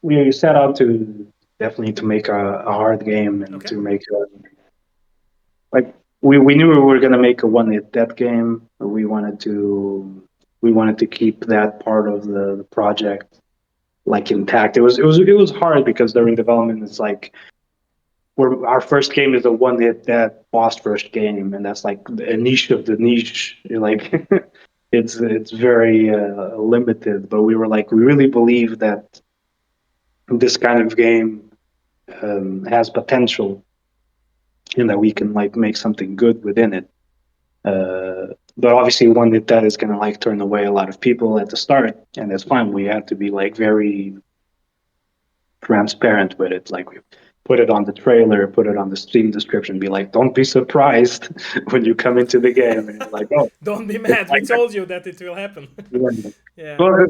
We set out to definitely to make a hard game and to make like we knew we were gonna make a one-hit death game. We wanted to keep that part of the project like intact. It was hard because during development it's like our first game is a one-hit death boss first game, and that's like a niche of the niche. Like it's very limited. But we were like, we really believe that this kind of game has potential, and that we can like make something good within it. But obviously, one that is going to like turn away a lot of people at the start, and that's fine. We had to be like very transparent with it. Like we put it on the trailer, put it on the Steam description, be like, don't be surprised when you come into the game. And like, oh, don't be mad. We told you that it will happen. Yeah. Well,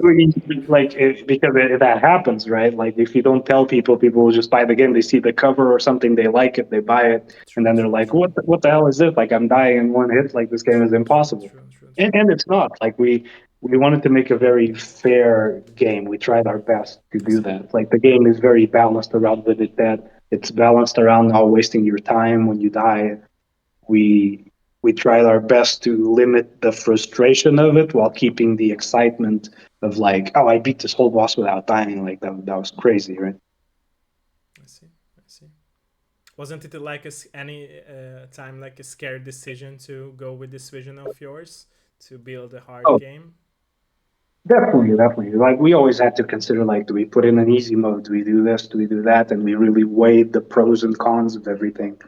like because that happens, right? Like if you don't tell people, people will just buy the game. They see the cover or something, they like it, they buy it, and then they're like, "What the hell is this? Like I'm dying in one hit. Like this game is impossible." And it's not. Like we wanted to make a very fair game. We tried our best to do that. Like the game is very balanced around with it that it's balanced around not wasting your time when you die. We tried our best to limit the frustration of it while keeping the excitement of like, oh, I beat this whole boss without dying. Like that was crazy, right? I see. I see. Wasn't it like any time like a scary decision to go with this vision of yours to build a hard Oh, game? definitely, definitely. Like we always had to consider like, do we put in an easy mode? Do we do this? Do we do that? And we really weighed the pros and cons of everything.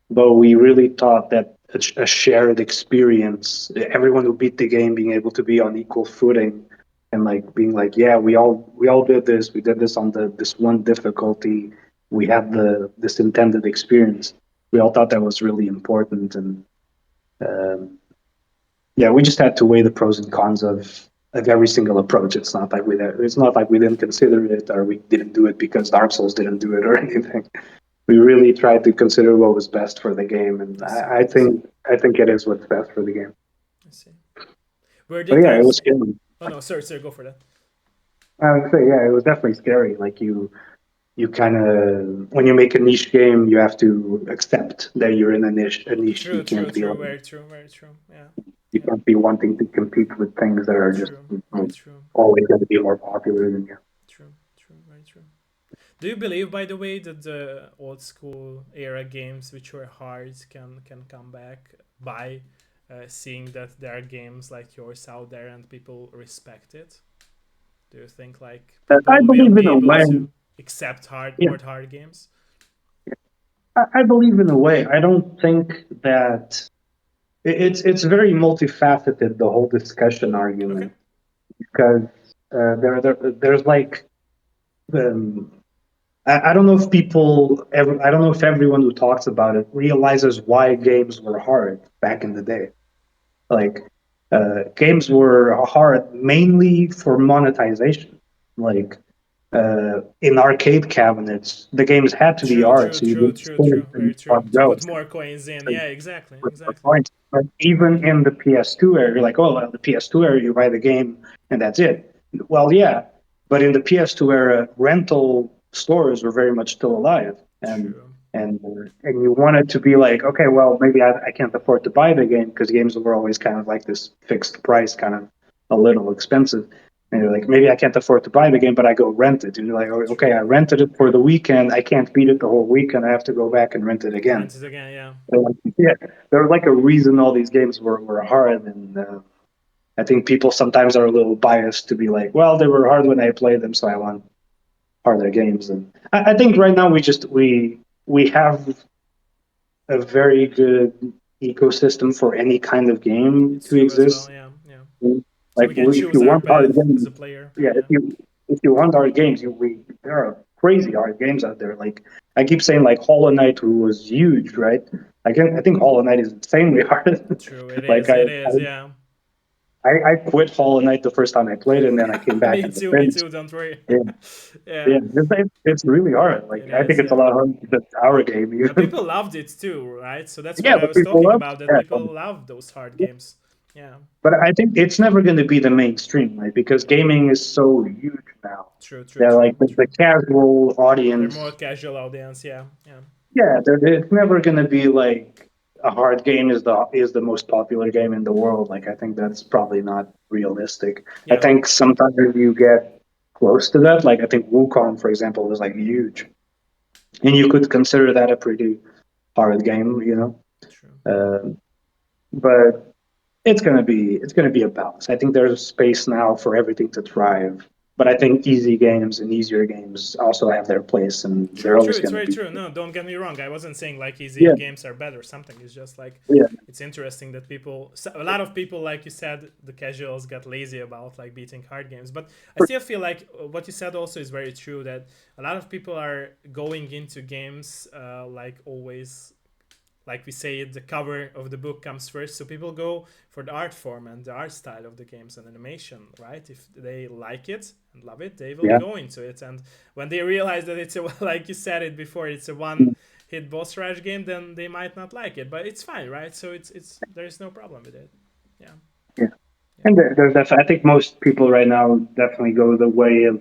But we really thought that a shared experience, everyone who beat the game being able to be on equal footing and like being like, yeah, we all did this. We did this on this one difficulty. We had this intended experience. We all thought that was really important, and um, yeah, we just had to weigh the pros and cons of every single approach. It's not like we didn't consider it or we didn't do it because Dark Souls didn't do it or anything. We really tried to consider what was best for the game, and I see. I think it is what's best for the game. I see. Were But there yeah, it was times? scary. Oh no, sorry, go for that. I would say yeah, it was definitely scary. Like you kind of when you make a niche game, you have to accept that you're in a niche. A niche. True, true, true. Very true, very true. Yeah, You yeah. can't be wanting to compete with things that are just True, very true. always going to be more popular than you. True, true, very true. Do you believe, by the way, that the old school era games, which were hard, can come back by seeing that there are games like yours out there and people respect it? Do you think like I people will believe in be a able way. to accept Yeah, hard games? I believe in a way. I don't think that it's very multifaceted, the whole discussion Okay. argument, because there's like um, I don't know if I don't know if everyone who talks about it realizes why games were hard back in the day. Like games were hard mainly for monetization. Like in arcade cabinets, the games had to be True, hard, true, so you true, didn't true, spend true. any Very true. on To put those more coins in. Yeah, exactly, for exactly. points. But even in the PS2 era, you're like, oh, well, the PS2 era, you buy the game and that's it. Well, yeah, but in the PS2 era, rental stores were very much still alive, True, and you wanted to be like, okay, well, maybe I can't afford to buy the game because games were always kind of like this fixed price, kind of a little expensive. And you're like, maybe I can't afford to buy the game, but I go rent it. And you're like, oh, okay, true. I rented it for the weekend. I can't beat it the whole weekend. I have to go back and rent it again. Rent it again. Yeah. Yeah, there was like a reason all these games were hard, and I think people sometimes are a little biased to be like, well, they were hard when I played them, so I want harder games. And I think right now we have a very good ecosystem for any kind of game It's to true as well. exist. Yeah, yeah. So Like we can if you choose our want hard path as games, a player. yeah, Yeah. if you want hard games, there are crazy hard games out there. Like I keep saying, like Hollow Knight, who was huge, right? I think Hollow Knight is insanely hard. True. It like is. It is. Yeah. I quit Hollow Knight the first time I played it, and then I came back Me and too. Me finished. too. Don't worry. Yeah, Yeah. yeah, it's really hard. Like It I is. think it's a Yeah. lot harder than our game And even. people loved it too, right? So that's Yeah, what I but was people talking love about. That that. people love those hard games. Yeah. But I think it's never going to be the mainstream, right? Because gaming is so huge now True. True. that like True. the True. casual They're more audience, casual audience. Yeah. Yeah. yeah, it's never going to be like a hard game is the most popular game in the world. Like I think that's probably not realistic. I Yeah. think sometimes you get close to that. Like I think Wukong, for example, was like huge, and you could consider that a pretty hard game, you know. True. But it's gonna be a balance. I think there's space now for everything to thrive. But I think easy games and easier games also have their place, and they're True, true. always It's gonna very be. true. No, don't get me wrong. I wasn't saying like easier Yeah, games are bad or something. It's just like yeah, it's interesting that a lot of people, like you said, the casuals got lazy about like beating hard games. But I still feel like what you said also is very true. That a lot of people are going into games like always, like we say, the cover of the book comes first. So people go for the art form and the art style of the games and animation, right? If they like it and love it, they will yeah. go into it. And when they realize that it's a like you said it before, it's a one hit boss rush game, then they might not like it. But it's fine, right? So it's there's no problem with it. Yeah. Yeah. Yeah. And there's definitely, I think most people right now definitely go the way of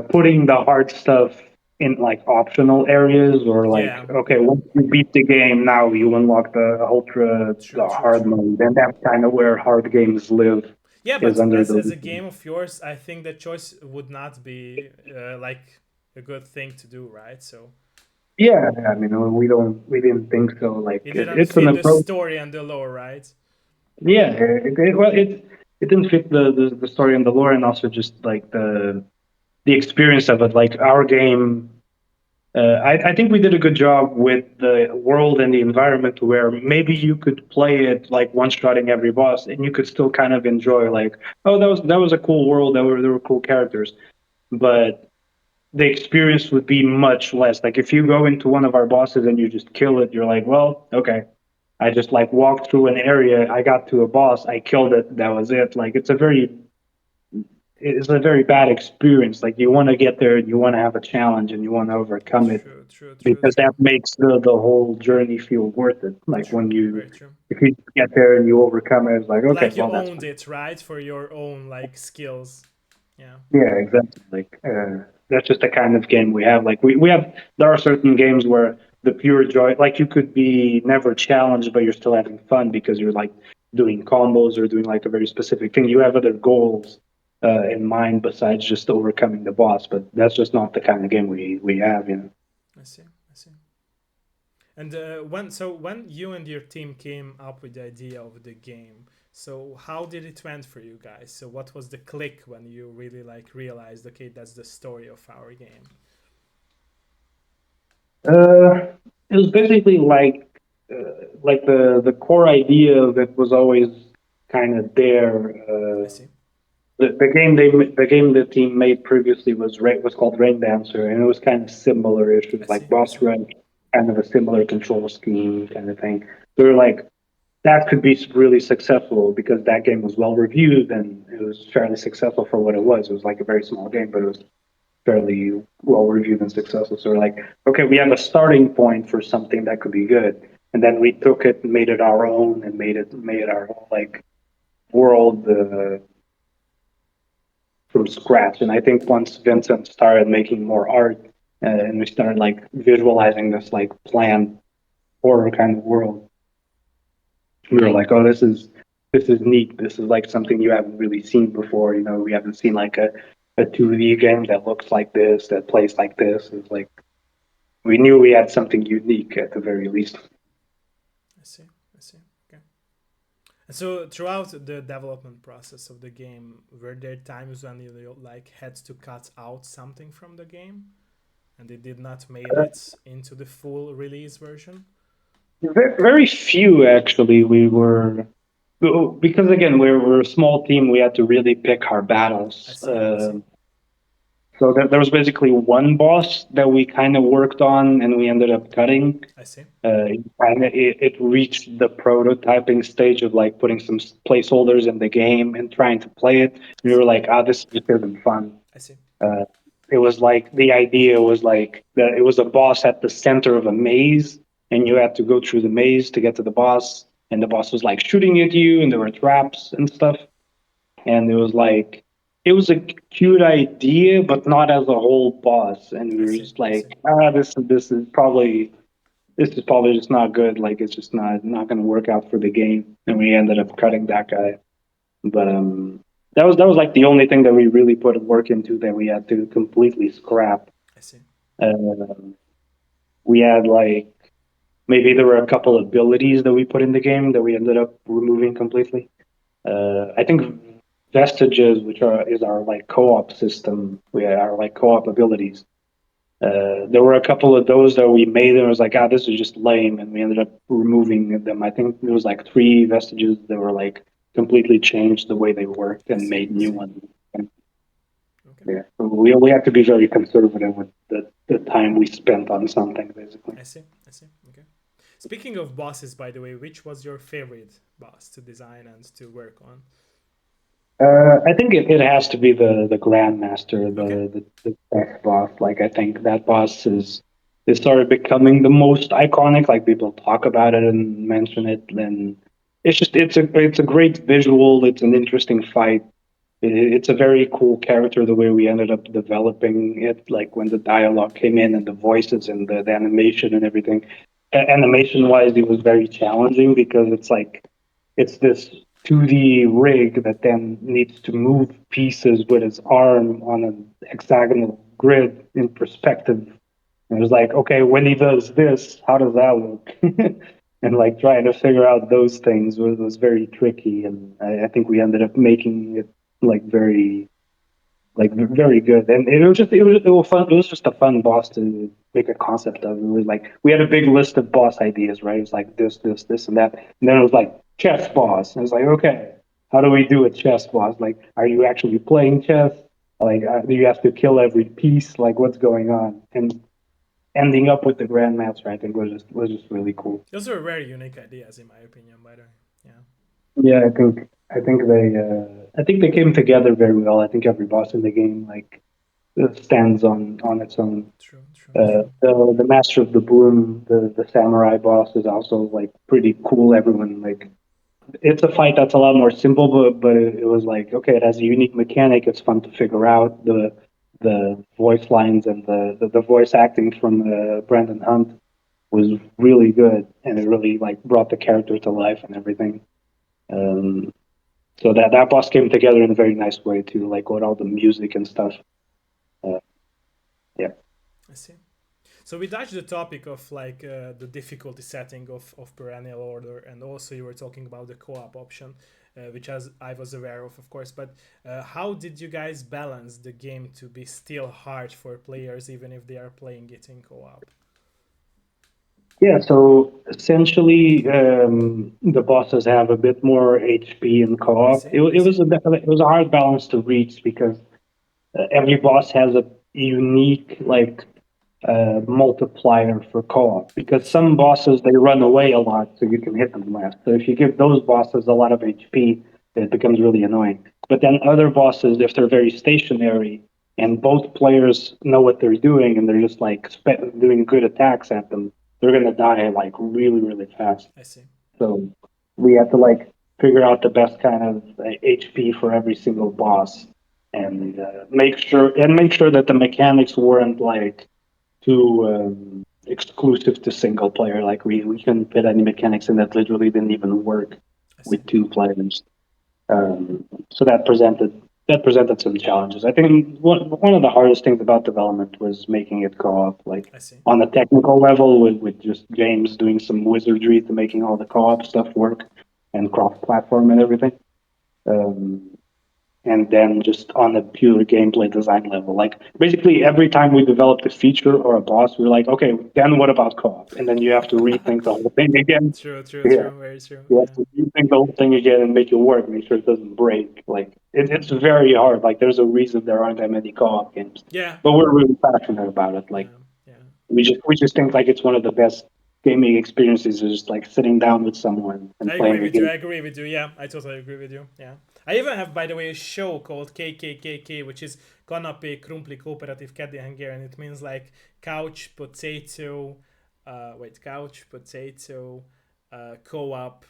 putting the hard stuff. in like optional areas, or like, Yeah, okay, yeah. once you beat the game, now you unlock the ultra, True, the true, hard true. mode. And that's kind of where hard games live, Yeah, is but under as the. as a game of yours, I think that choice would not be like a good thing to do, right? So Yeah, I mean, we didn't think so. Like, it didn't it's an fit the approach. story and the lore, right? Yeah, well, it didn't fit the story and the lore, and also just like the experience of it. Like our game, I think we did a good job with the world and the environment, where maybe you could play it like one-shotting every boss, and you could still kind of enjoy like, oh, that was a cool world. There were cool characters, but the experience would be much less. Like if you go into one of our bosses and you just kill it, you're like, well, okay, I just like walked through an area, I got to a boss, I killed it, that was it. Like it's a very bad experience. Like you want to get there, and you want to have a challenge, and you want to overcome it, True, true, true, because that true, makes the whole journey feel worth it. Like when true. you Very true. if you get there and you overcome it, it's like, okay, Like you well, that's owned fine. it, right, for your own like skills. Yeah, Yeah, exactly. Like that's just the kind of game we have. Like we have, there are certain games where the pure joy, like you could be never challenged, but you're still having fun because you're like doing combos or doing like a very specific thing. You have other goals in mind besides just overcoming the boss, but that's just not the kind of game we have. You know. I see, I see. And when you and your team came up with the idea of the game, so how did it went for you guys? So what was the click when you really like realized, okay, that's the story of our game? Uh, it was basically like the core idea of it was always kind of there. I see, The game the team made previously was called Rain Dancer, and it was kind of similar I issues like see, I boss see, rush, kind of a similar control scheme kind of thing. We were like, that could be really successful because that game was well reviewed and it was fairly successful for what it was. It was like a very small game, but it was fairly well reviewed and successful. So we're like, okay, we have a starting point for something that could be good, and then we took it and made it our own and made it our own like world. From scratch. And I think once Vincent started making more art, and we started like visualizing this like planned horror kind of world, we were like, oh, this is neat. This is like something you haven't really seen before. You know, we haven't seen like a 2D game that looks like this, that plays like this. It's like we knew we had something unique at the very least. I see, I see. Okay. And so throughout the development process of the game, were there times when you like had to cut out something from the game, and it did not made it into the full release version? Very few actually. We were because again we're a small team. We had to really pick our I battles. see, I see, So there was basically one boss that we kind of worked on and we ended up cutting. I see. It reached the prototyping stage of like putting some placeholders in the game and trying to play it. I And we see. were like, ah, this just isn't fun. I see. Uh, it was like the idea was like that it was a boss at the center of a maze, and you had to go through the maze to get to the boss. And the boss was like shooting at you, and there were traps and stuff. And it was like it was a cute idea, but not as a whole boss. And we I were see. just I see. like, ah, this is probably just not good. Like it's just not going to work out for the game. And we ended up cutting that guy. But that was like the only thing that we really put work into that we had to completely scrap. I see. Um, we had like maybe there were a couple of abilities that we put in the game that we ended up removing completely. I think Vestiges, which is our like co-op system, we are like co-op abilities. There were a couple of those that we made, and it was like, ah, this is just lame, and we ended up removing them. I think there was like three Vestiges that were like completely changed the way they worked I and see. made I new see. ones. Okay. Yeah, so we have to be very conservative with the time we spent on something, basically. I see. I see. Okay. Speaking of bosses, by the way, which was your favorite boss to design and to work on? I think it has to be the Grandmaster, Okay. the tech boss. Like I think that boss is started becoming the most iconic. Like people talk about it and mention it, and it's a great visual. It's an interesting fight. It's a very cool character the way we ended up developing it, like when the dialogue came in and the voices and the animation and everything. Animation wise, it was very challenging because it's like it's this 2D rig that then needs to move pieces with its arm on an hexagonal grid in perspective. And it was like, okay, when he does this, how does that look? And like trying to figure out those things was very tricky. And I think we ended up making it like very good. And it was fun. It was just a fun boss to make a concept of. It was like we had a big list of boss ideas, right? It was like this, and that. And then it was like chess boss. And it's like, okay, how do we do a chess boss? Like, are you actually playing chess? Like, do you have to kill every piece? Like, what's going on? And ending up with the Grandmaster, I think was just really cool. Those are very unique ideas, in my opinion. By the way, yeah. Yeah, I think they came together very well. I think every boss in the game like stands on its own. True. The Master of the Boom, the samurai boss is also like pretty cool. Everyone like it's a fight that's a lot more simple, but it was like okay, it has a unique mechanic. It's fun to figure out. The voice lines and the voice acting from Brandon Hunt was really good, and it really like brought the character to life and everything. Um, so that boss came together in a very nice way too, like with all the music and stuff. Uh, yeah. I see. So we touched the topic of like the difficulty setting of Perennial Order, and also you were talking about the co-op option, which as I was aware of course. But how did you guys balance the game to be still hard for players, even if they are playing it in co-op? Yeah, so essentially, the bosses have a bit more HP in I co-op. see. It was a hard balance to reach because every boss has a unique like multiplier for co-op. I Because see. some bosses they run away a lot, so you can hit them less. So if you give those bosses a lot of HP, it becomes really annoying. But then other bosses, if they're very stationary and both players know what they're doing and they're just like doing good attacks at them, they're gonna die like really really fast. I see. So we had to like figure out the best kind of HP for every single boss and make sure that the mechanics weren't like too exclusive to single player. Like we couldn't fit any mechanics in that literally didn't even work I see. with two players. So that presented some challenges. I think one of the hardest things about development was making it co-op. Like I see. on a technical level, with just James doing some wizardry to making all the co-op stuff work and cross-platform and everything. Um, and then just on a pure gameplay design level. Like basically every time we developed a feature or a boss, we were like, okay, then what about co-op? And then you have to rethink the whole thing again. True. Yeah, Very true. you have Yeah. to rethink the whole thing again and make it work, make sure it doesn't break. Like it's very hard. Like there's a reason there aren't that many co-op games, Yeah. but we're really passionate about it. Like Yeah. Yeah. we just think like it's one of the best gaming experiences is just like sitting down with someone and I agree playing a with you. game. I agree with you. Yeah, I totally agree with you. Yeah. I even have, by the way, a show called KKKK, which is Kanapé Krumpli Cooperative Caddy Hungarian. It means like couch potato, couch potato, co-op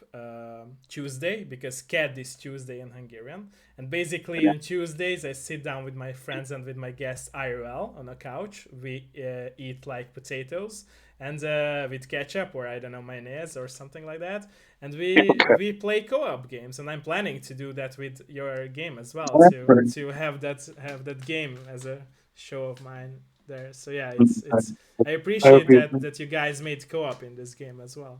Tuesday, because CAD is Tuesday in Hungarian. And basically Yeah. on Tuesdays, I sit down with my friends and with my guests IRL on a couch. We eat like potatoes and with ketchup or I don't know mayonnaise or something like that, and we play co-op games. And I'm planning to do that with your game as well, to have that game as a show of mine there. So yeah, it's I I appreciate agree. that you guys made co-op in this game as well.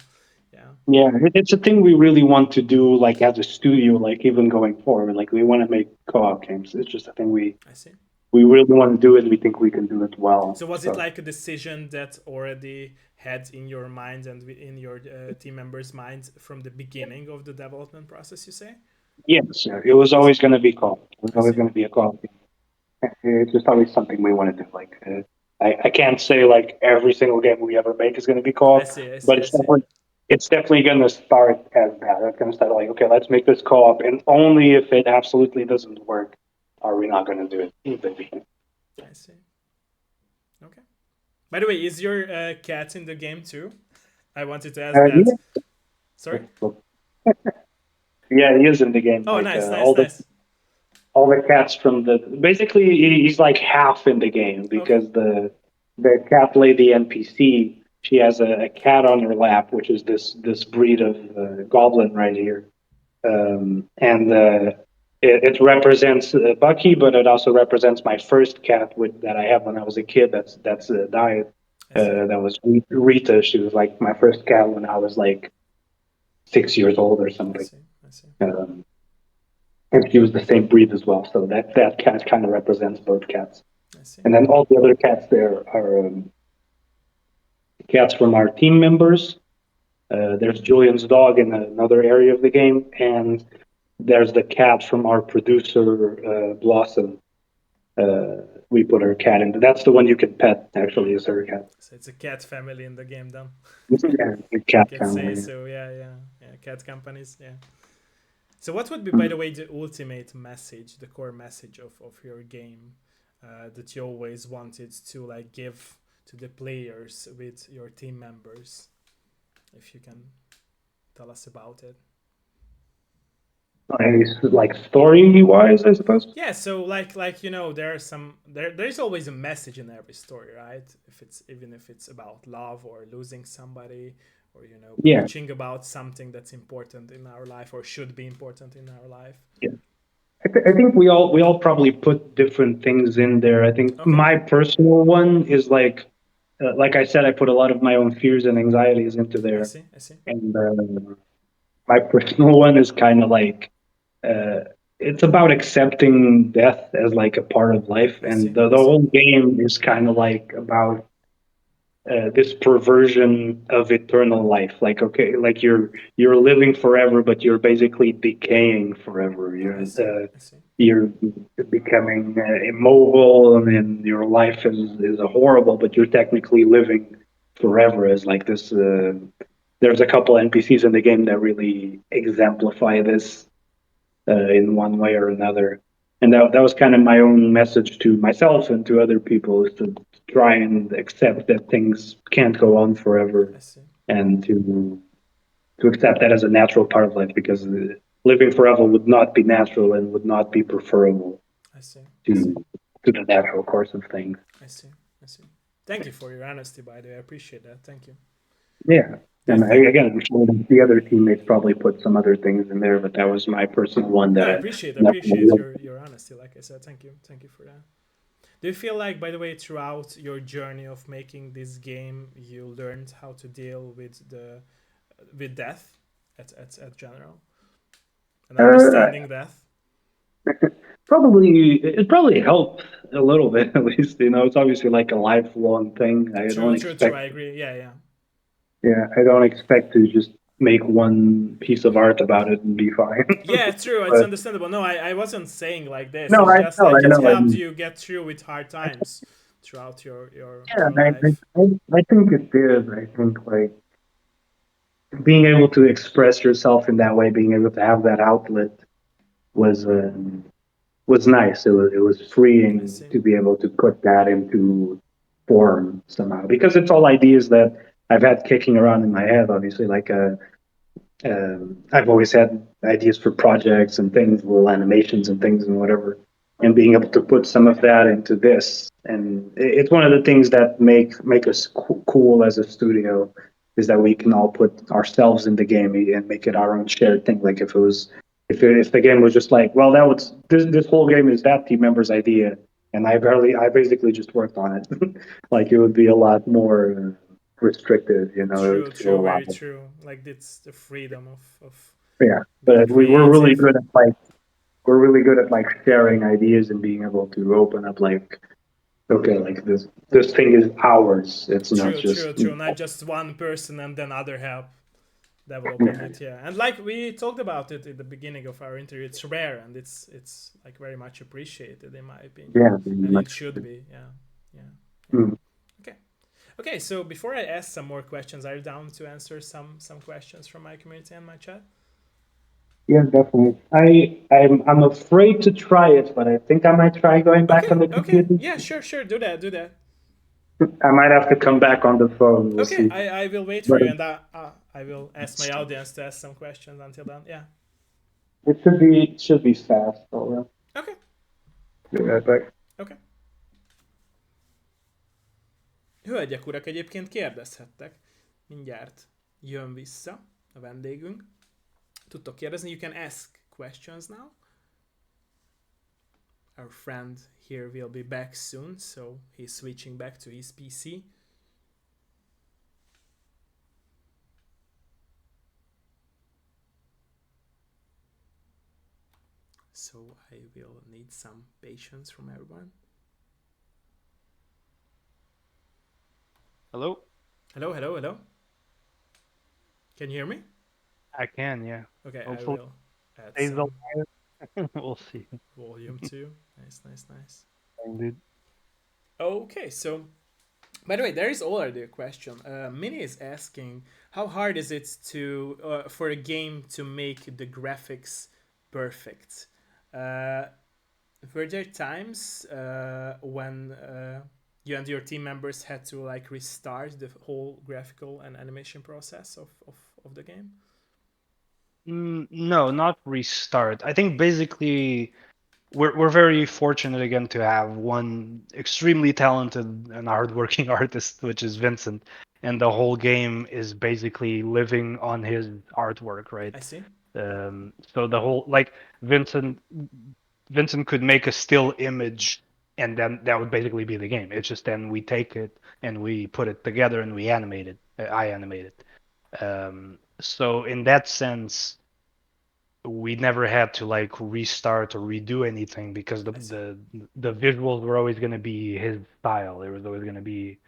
Yeah, Yeah, it's a thing we really want to do, like as a studio, like even going forward. Like we want to make co-op games. It's just a thing I see. we really want to do it. We think we can do it well. So was it So like a decision that already had in your mind and in your team members' minds from the beginning of the development process, you say? yes, yeah, it was I see. always going to be co-op. It was I always see. going to be a co-op game. It's just always something we want to do. Like I can't say like every single game we ever make is going to be I co-op, see. I but see. I it's see. definitely it's definitely going to start as that. It's going to start like okay, let's make this co-op, and only if it absolutely doesn't work are we not going to do it in the beginning. I see. Okay. By the way, is your cat in the game too? I wanted to ask that. Sorry? Yeah. Yeah, he is in the game. Oh, Like nice, nice, all the nice. all the cats from the basically he's like half in the game because the cat lady NPC, she has a cat on her lap, which is this breed of goblin right here, and it represents Bucky, but it also represents my first cat that I had when I was a kid. That's died. That was Rita. She was like my first cat when I was like 6 years old or something. I see. And she was the same breed as well. So that cat kind of represents both cats. I see. And then all the other cats there are cats from our team members. There's Julian's dog in another area of the game, and there's the cat from our producer, Blossom. We put her cat in. That's the one you can pet, actually, is her cat. So it's a cat family in the game then. Yeah, the cat I can family. say so, yeah, cat companies, yeah. So what would be, by the way, the ultimate message, the core message of your game that you always wanted to like give to the players with your team members? If you can tell us about it. Like story-wise, I suppose. Yeah, so like you know, there's always a message in every story, right? Even if it's about love or losing somebody, or you know, preaching about something that's important in our life or should be important in our life. Yeah, I think we all probably put different things in there. I think my personal one is like I said, I put a lot of my own fears and anxieties into there. I see. And my personal one is kind of like it's about accepting death as like a part of life, and the whole game is kind of like about this perversion of eternal life. Like, okay, like you're living forever, but you're basically decaying forever. You're becoming immobile, and then your life is horrible, but you're technically living forever as like this. There's a couple NPCs in the game that really exemplify this in one way or another. And that was kind of my own message to myself and to other people, is to try and accept that things can't go on forever, and to accept that as a natural part of life, because living forever would not be natural and would not be preferable to the natural course of things. I see. Thank you for your honesty, by the way. I appreciate that. Thank you. Yeah. And again, I'm sure the other teammates probably put some other things in there, but that was my personal one that I appreciate your honesty. Like I said, thank you for that. Do you feel like, by the way, throughout your journey of making this game, you learned how to deal with death at general, and understanding death? It probably helped a little bit, at least. You know, it's obviously like a lifelong thing. True. I agree. Yeah. Yeah, I don't expect to just make one piece of art about it and be fine. Yeah, true. It's understandable. No, I wasn't saying like this. No, it's just like it helped you get through with hard times throughout your life. I think it did. I think like being able to express yourself in that way, being able to have that outlet was nice. It was freeing to be able to put that into form somehow, because it's all ideas that I've had kicking around in my head. Obviously, like I've always had ideas for projects and things, little animations and things and whatever, and being able to put some of that into this, and it's one of the things that make us cool as a studio, is that we can all put ourselves in the game and make it our own shared thing. Like if the game was just like, well, that was this whole game is that team member's idea, and I basically just worked on it. Like it would be a lot more restrictive, you know. True, very true. Like it's the freedom of yeah. But we're really good at like sharing ideas and being able to open up like, okay, like this thing is ours. It's not just true. Not just one person and then other help developing it. Yeah, and like we talked about it at the beginning of our interview, it's rare and it's like very much appreciated in my opinion. Yeah, and it should be. Yeah. Mm. Okay, so before I ask some more questions, are you down to answer some questions from my community and my chat? Yeah, definitely. I'm afraid to try it, but I think I might try going back on the computer. Okay, yeah, sure. Do that. I might have to come back on the phone. We'll see. I will wait for you, and I will ask my audience to ask some questions until then. Yeah. It should be fast. Okay, Be right back. Oké. Hölgyek, urak, egyébként kérdezhettek. Mindjárt jön vissza a vendégünk. Tudtok kérdezni. You can ask questions now. Our friend here will be back soon, so he's switching back to his PC. So I will need some patience from everyone. Hello? Hello, hello, hello. Can you hear me? I can, yeah. Okay, Hopefully I will add stays some alive. We'll see. volume too. Nice, nice, nice. Dude. Okay, so by the way, there is already a question. Minnie is asking, how hard is it to for a game to make the graphics perfect? Were there times when you and your team members had to like restart the whole graphical and animation process of the game? No, not restart. I think basically we're very fortunate again to have one extremely talented and hardworking artist, which is Vincent, and the whole game is basically living on his artwork, right? I see. So the whole like Vincent could make a still image, and then that would basically be the game. It's just then we take it and we put it together and we animate it. I animate it. So in that sense, we never had to like restart or redo anything because I see. the visuals were always going to be his style. It was always going to be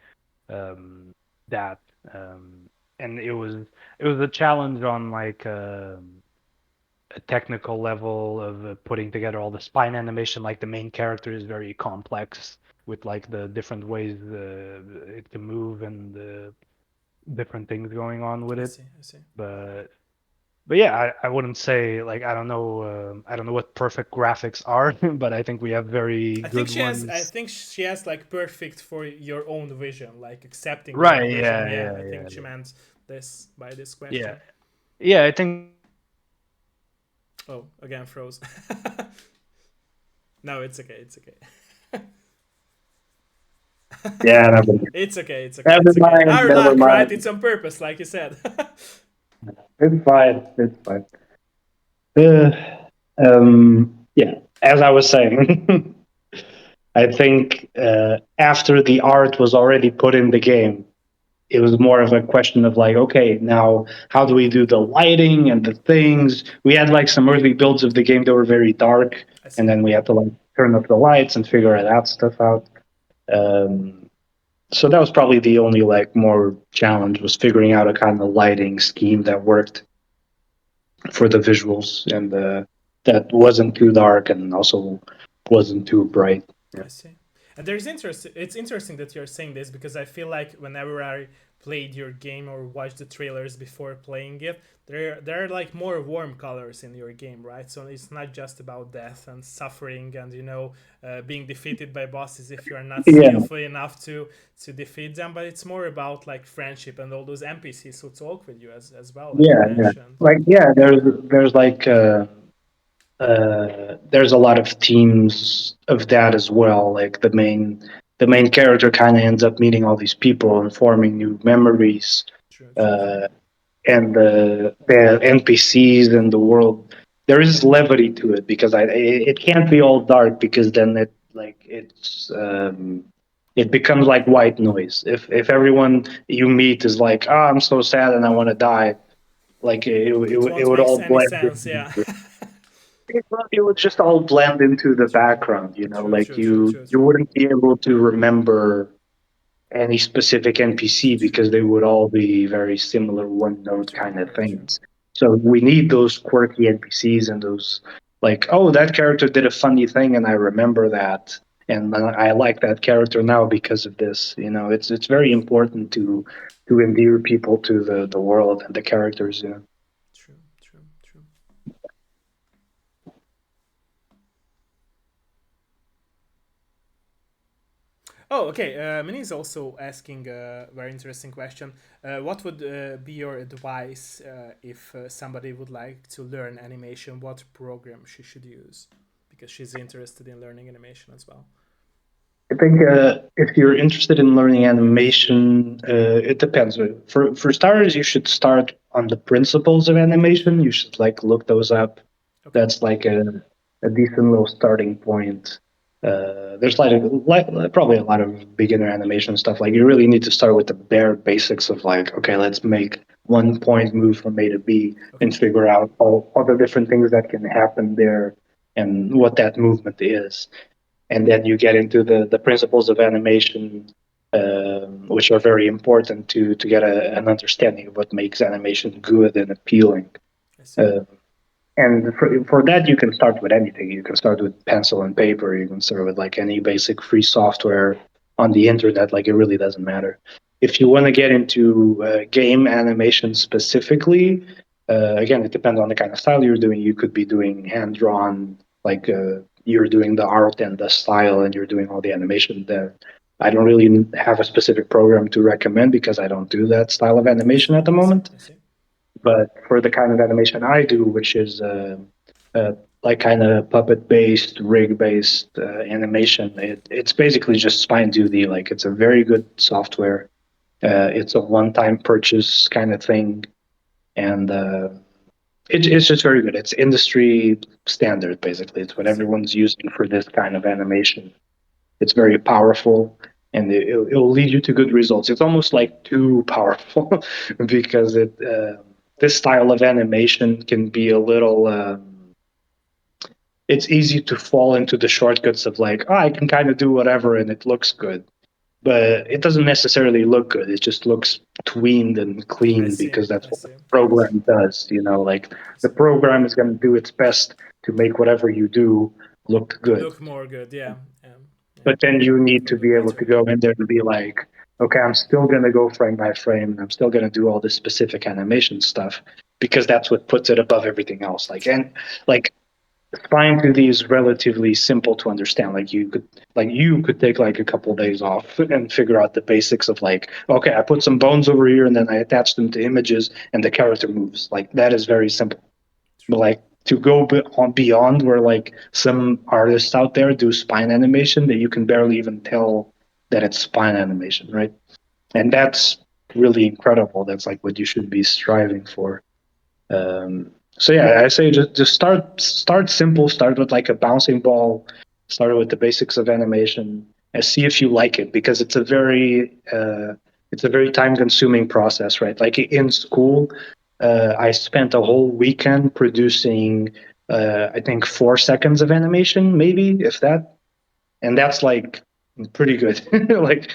that, and it was a challenge on like a technical level of putting together all the spine animation. Like the main character is very complex with like the different ways it can move and the different things going on with I it. see. I see. But yeah, I wouldn't say like I don't know what perfect graphics are, but I think we have very I think good she has. I ones. think she has like perfect for your own vision, like accepting your Right? own vision. Yeah, Yeah, yeah, I think yeah, she meant this by this yeah, question. yeah. I think Oh, again froze. No, it's okay. It's okay. Yeah, never mind. It's okay. It's okay. Never It's okay. mind. Our Never luck, right? mind. It's on purpose, like you said. It's fine. It's fine. Yeah, as I was saying, I think after the art was already put in the game, it was more of a question of like, okay, now how do we do the lighting and the things? We had like some early builds of the game that were very dark, I see. and then we had to like turn up the lights and figure that stuff out. Um, so that was probably the only like more challenge was figuring out a kind of lighting scheme that worked for the visuals and that wasn't too dark and also wasn't too bright. Yeah. I see. And there's interest. It's interesting that you're saying this because I feel like whenever I played your game or watched the trailers before playing it, there are like more warm colors in your game, right? So it's not just about death and suffering and being defeated by bosses if you are not Yeah, skillful enough to defeat them, but it's more about like friendship and all those NPCs who talk with you as well, like you yeah. mentioned. Like yeah, there's like there's a lot of themes of that as well. Like the main character kind of ends up meeting all these people and forming new memories. True, true, true. Uh, and the NPCs and the world, there is levity to it because it can't be all dark because then it becomes like white noise. If everyone you meet is like, oh, I'm so sad and I want to die, like It it won't would make all any blend sense, in. yeah. It would just all blend into the background, you know, True, like true, true, you true, you true. wouldn't be able to remember any specific NPC True, because they would all be very similar one note true, kind of very true. things. So we need those quirky NPCs and those like, oh, that character did a funny thing and I remember that. And I like that character now because of this. You know, it's very important to endear people to the world and the characters. You know. True, true, true. Oh, okay. Minnie is also asking a very interesting question. What would be your advice if somebody would like to learn animation? What program she should use? because she's interested in learning animation as well. I think if you're interested in learning animation, it depends. For starters, you should start on the principles of animation. You should like look those up. Okay. That's like a decent little starting point. There's like probably a lot of beginner animation stuff. Like you really need to start with the bare basics of like, okay, let's make 1 point move from A to B and figure out all the different things that can happen there and what that movement is. And then you get into the principles of animation, which are very important to get an understanding of what makes animation good and appealing. And for that, you can start with anything. You can start with pencil and paper. You can start with like any basic free software on the internet. Like it really doesn't matter. If you want to get into game animation specifically, again, it depends on the kind of style you're doing. You could be doing hand-drawn, like you're doing the art and the style and you're doing all the animation there. I don't really have a specific program to recommend because I don't do that style of animation at the moment. I see. But for the kind of animation I do, which is like kind of puppet-based, rig-based animation, it's basically just Spine 2D. Like it's a very good software. It's a one-time purchase kind of thing, and it's just very good. It's industry standard, basically. It's what everyone's using for this kind of animation. It's very powerful, and it'll lead you to good results. It's almost like too powerful because this style of animation can be a little. It's easy to fall into the shortcuts of like, oh, I can kind of do whatever and it looks good, but it doesn't necessarily look good. It just looks tweened and clean because that's what the program does. You know, like the program is going to do its best to make whatever you do look good. Look more good, yeah. But then you need to be able to go in there and be like, okay, I'm still going to go frame by frame and I'm still going to do all this specific animation stuff because that's what puts it above everything else. Like Spine 2D is relatively simple to understand. Like you could take like a couple of days off and figure out the basics of like, okay, I put some bones over here and then I attach them to images and the character moves. Like that is very simple. But like to go beyond where like some artists out there do spine animation that you can barely even tell that it's spine animation, right? And that's really incredible. That's like what you should be striving for. So yeah, I say just start simple. Start with like a bouncing ball. Start with the basics of animation and see if you like it because it's a very time-consuming process, right? Like in school, I spent a whole weekend producing, I think 4 seconds of animation, maybe if that, and that's like pretty good. Like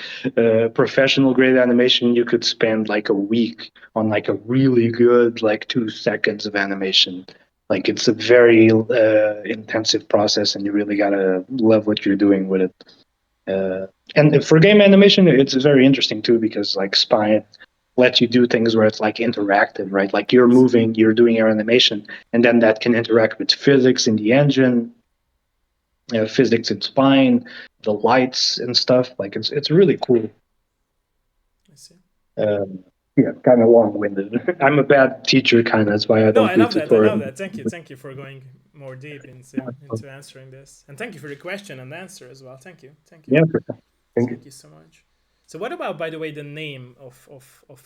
professional grade animation, you could spend like a week on like a really good like 2 seconds of animation. Like it's a very intensive process, and you really gotta love what you're doing with it. And for game animation, it's very interesting too because like Spine lets you do things where it's like interactive, right? Like you're moving, you're doing your animation, and then that can interact with physics in the engine, physics in Spine, the lights and stuff. Like it's really cool. I see. Yeah, kind of long-winded. I'm a bad teacher, kind of. That's why I don't. I love that. I love that. Thank you for going more deep into answering this, and thank you for the question and answer as well. Thank you. Yeah, thank you so much. So, what about, by the way, the name of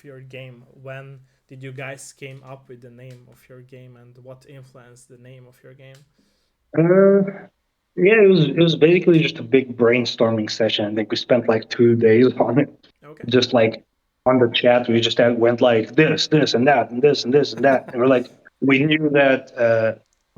your game? When did you guys came up with the name of your game, and what influenced the name of your game? Yeah, it was basically just a big brainstorming session. I think we spent like 2 days on it. Okay. Just like on the chat, we just went like this, and that, and this, and this, and that. And we're like, we knew that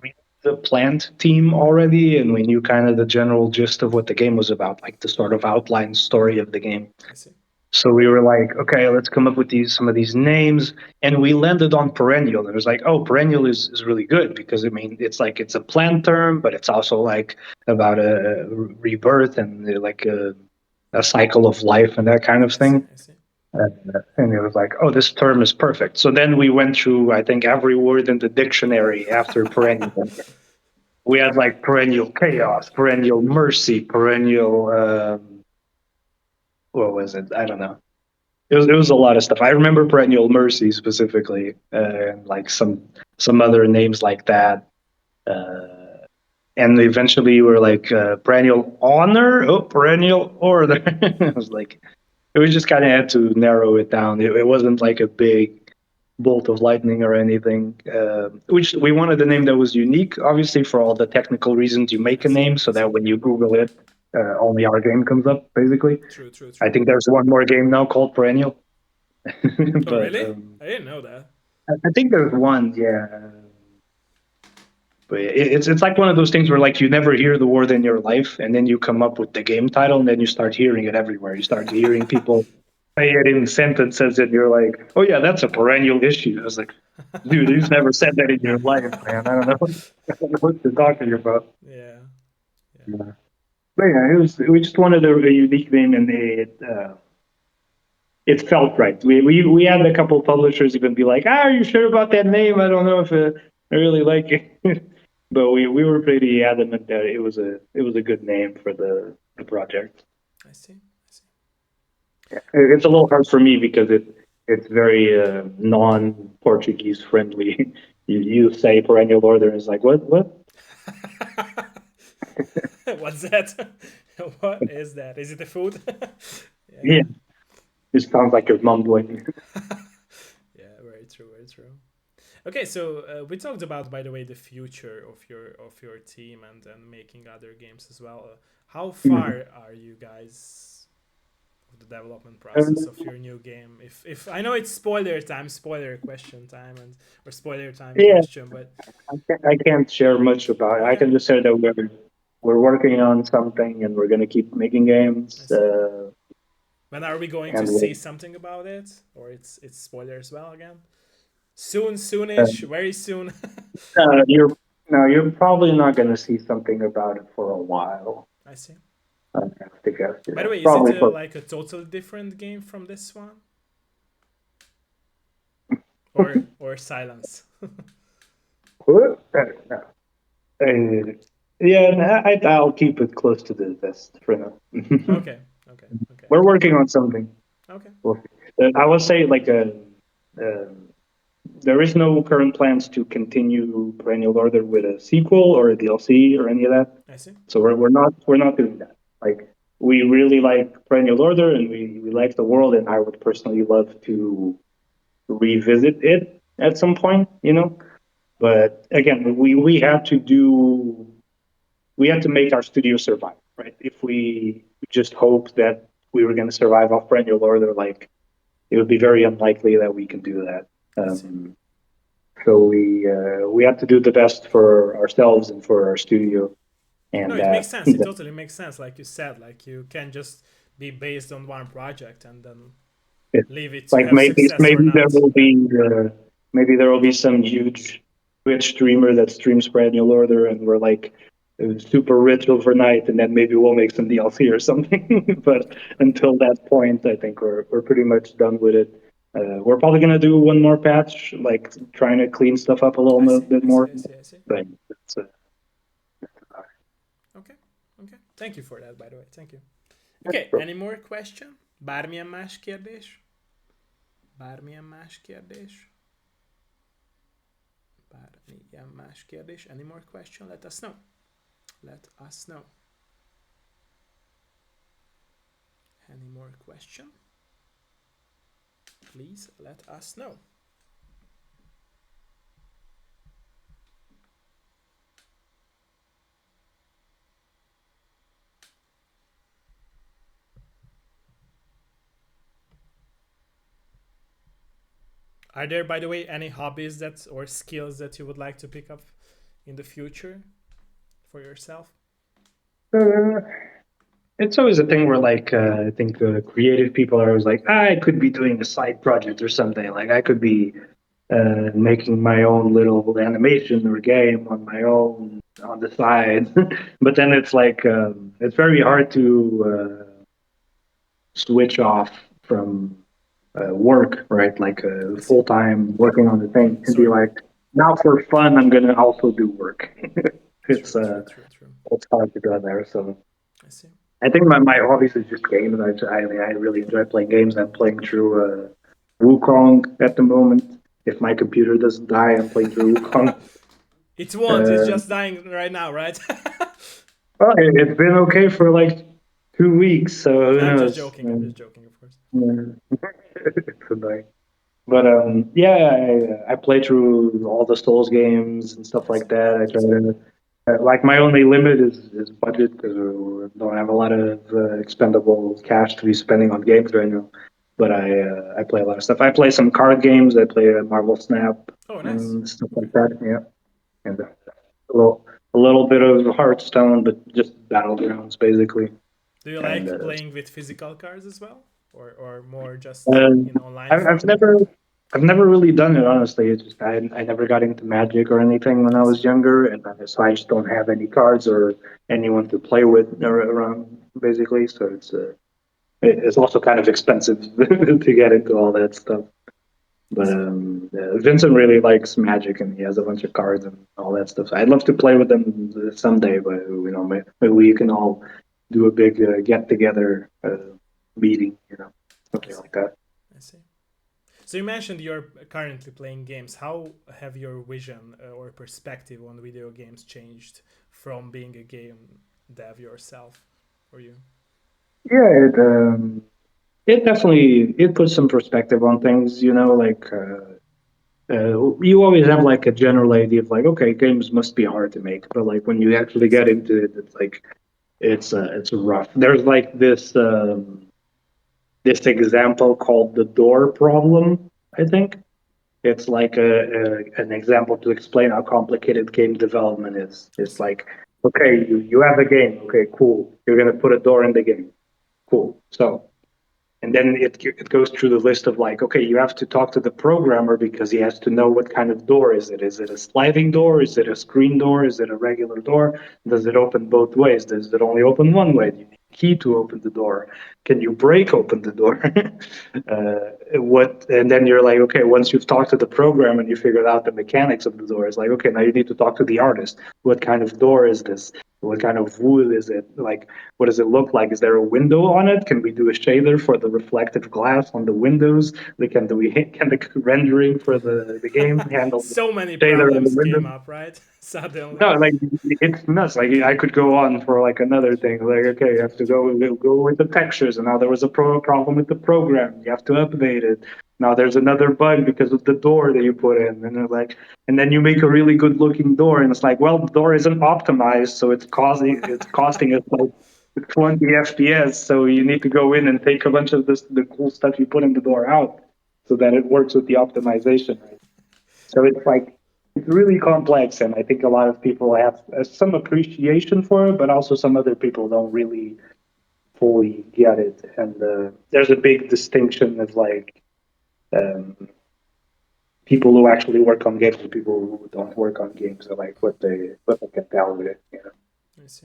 we knew the plant team already, and we knew kind of the general gist of what the game was about, like the sort of outline story of the game. I see. So we were like, okay, let's come up with some of these names, and we landed on perennial. And it was like, oh, perennial is really good because I mean, it's like it's a plant term, but it's also like about a rebirth and like a cycle of life and that kind of thing. I see. And it was like, oh, this term is perfect. So then we went through, I think, every word in the dictionary after perennial. We had like perennial chaos, perennial mercy, perennial. What was it? I don't know. It was a lot of stuff. I remember Perennial Mercy specifically, and like some other names like that. and eventually we were like perennial honor, perennial order. I was like, we just kind of had to narrow it down. It wasn't like a big bolt of lightning or anything. Which we wanted a name that was unique, obviously, for all the technical reasons you make a name, so that when you Google it, only our game comes up, basically. True, true, I true. think there's one more game now called Perennial. Oh, But really? I didn't know that. I think there's one, yeah. But it's like one of those things where like you never hear the word in your life, and then you come up with the game title, and then you start hearing it everywhere. You start hearing people say it in sentences, and you're like, "Oh yeah, that's a perennial issue." I was like, "Dude, you've never said that in your life, man. I don't know, I don't know what you're talking about." Yeah. Yeah. But yeah, it was. We just wanted a unique name, and it felt right. We had a couple publishers even be like, "Ah, are you sure about that name? I don't know if I really like it." But we were pretty adamant that it was a good name for the project. I see. It's a little hard for me because it's very non-Portuguese friendly. You say perennial order, it's like what? What's that? What is that? Is it a food? Yeah, it sounds like you're mumbling. Yeah, very true, very true. Okay, so we talked about, by the way, the future of your team and making other games as well. How far are you guys of the development process of your new game? If I know it's spoiler time, spoiler question time, and or spoiler time Yeah, question, but I can't share much about it. I okay, can just say that we're working on something and we're gonna keep making I games. see. When are we going to And see something about it, or it's spoiler as well again? Soon, uh, soonish, very soon. you're no, you're probably not gonna see something about it for a while. I see. I have to guess. By Yeah, the way, is it probably for. like a totally different game from this one, or silence? No. Uh, yeah, I'll keep it close to the vest for now. Okay, okay, okay, We're working on something. okay. I will say like uh, there is no current plans to continue Perennial Order with a sequel or a DLC or any of that. I see. So we're not doing that. Like we really like Perennial Order and we like the world, and I would personally love to revisit it at some point, you know. But again, we have to make our studio survive, right? If we just hope that we were going to survive off Perennial Order, like it would be very unlikely that we can do that. I see. So we have to do the best for ourselves and for our studio, No, and it makes sense. It totally makes sense. Like you said, like you can't just be based on one project and then leave it to like have success or not. maybe there will be some huge Twitch streamer that streams Perennial Order, and we're like super rich overnight, and then maybe we'll make some DLC or something. But until that point, I think we're pretty much done with it. We're probably gonna do one more patch, like trying to clean stuff up a little I see. bit I see. more. I see. I see. But it's, Okay. Okay. Thank you for that, by the way. Thank you. Okay. Any more question? Bármilyen más kérdés? Bármilyen más kérdés? Bármilyen más kérdés? Any more question? Let us know. Let us know. Any more question? Please let us know. Are there, by the way, any hobbies that or skills that you would like to pick up in the future for yourself? it's always a thing where like I think creative people are always like, I could be doing a side project or something. Like I could be making my own little animation or game on my own on the side. But then it's like it's very hard to switch off from work, right? Like I see. full time working on the thing, and be Sorry. like, now for fun, I'm gonna also do work. it's True, true, uh, true, true. it's hard to go there. So I see. I think my hobbies is just games. I really enjoy playing games. I'm playing through Wukong at the moment. If my computer doesn't die, I'm playing through Wukong. It won't. It's just dying right now, right? Well, it's been okay for like 2 weeks, so who I'm just knows? joking. I'm just joking, of course. It's annoying. But yeah, I play through all the Souls games and stuff Nice. like that. I try to like my only limit is budget because we don't have a lot of expendable cash to be spending on games right now. But I play a lot of stuff. I play some card games. I play Marvel Snap Oh, nice. and stuff Okay. like that. Yeah, and a little bit of Hearthstone, but just battlegrounds basically. Do you And like playing with physical cards as well, or more just um, in online I've, I've form? never I've never really done it honestly. It's just I never got into Magic or anything when I I was see. younger, and so I just don't have any cards or anyone to play with around basically. So it's also kind of expensive to get into all that stuff. I But see. Vincent really likes Magic, and he has a bunch of cards and all that stuff. So I'd love to play with them someday, but maybe we can all do a big get together meeting, I something see. like that. I see. So you mentioned you're currently playing games. How have your vision or perspective on video games changed from being a game dev yourself, or you? Yeah, it definitely it puts some perspective on things. Like you always have like a general idea of like, okay, games must be hard to make, but like when you actually get into it, it's like it's rough. There's like this example called the door problem. I think it's like an example to explain how complicated game development is. I It's see. like, okay, you have a game. Okay, cool. You're gonna put a door in the game. Cool. So and then it goes through the list of like, okay, you have to talk to the programmer because he has to know what kind of door is it. Is it a sliding door? Is it a screen door? Is it a regular door? Does it open both ways? Does it only open one way? Do you need a key to open the door? Can you break open the door? What? And then you're like, okay, once you've talked to the program and you figured out the mechanics of the door, it's like, okay, now you need to talk to the artist. What kind of door is this? What kind of wood is it? Like, what does it look like? Is there a window on it? Can we do a shader for the reflective glass on the windows? Can the rendering for the game handle the So many shader on the problems came window? up, right? Suddenly. No, like it's nuts. Like I could go on for like another thing. Like okay, you have to go with the textures, and now there was a problem with the program. You have to update it. Now there's another bug because of the door that you put in, and they're like, and then you make a really good looking door, and it's like, well, the door isn't optimized, so it's costing us like 20 FPS. So you need to go in and take a bunch of the cool stuff you put in the door out, so that it works with the optimization. Right? So it's like it's really complex, and I think a lot of people have some appreciation for it, but also some other people don't really fully get it. And there's a big distinction of like um, people who actually work on games and people who don't work on games, and like what they can tell with it. I see.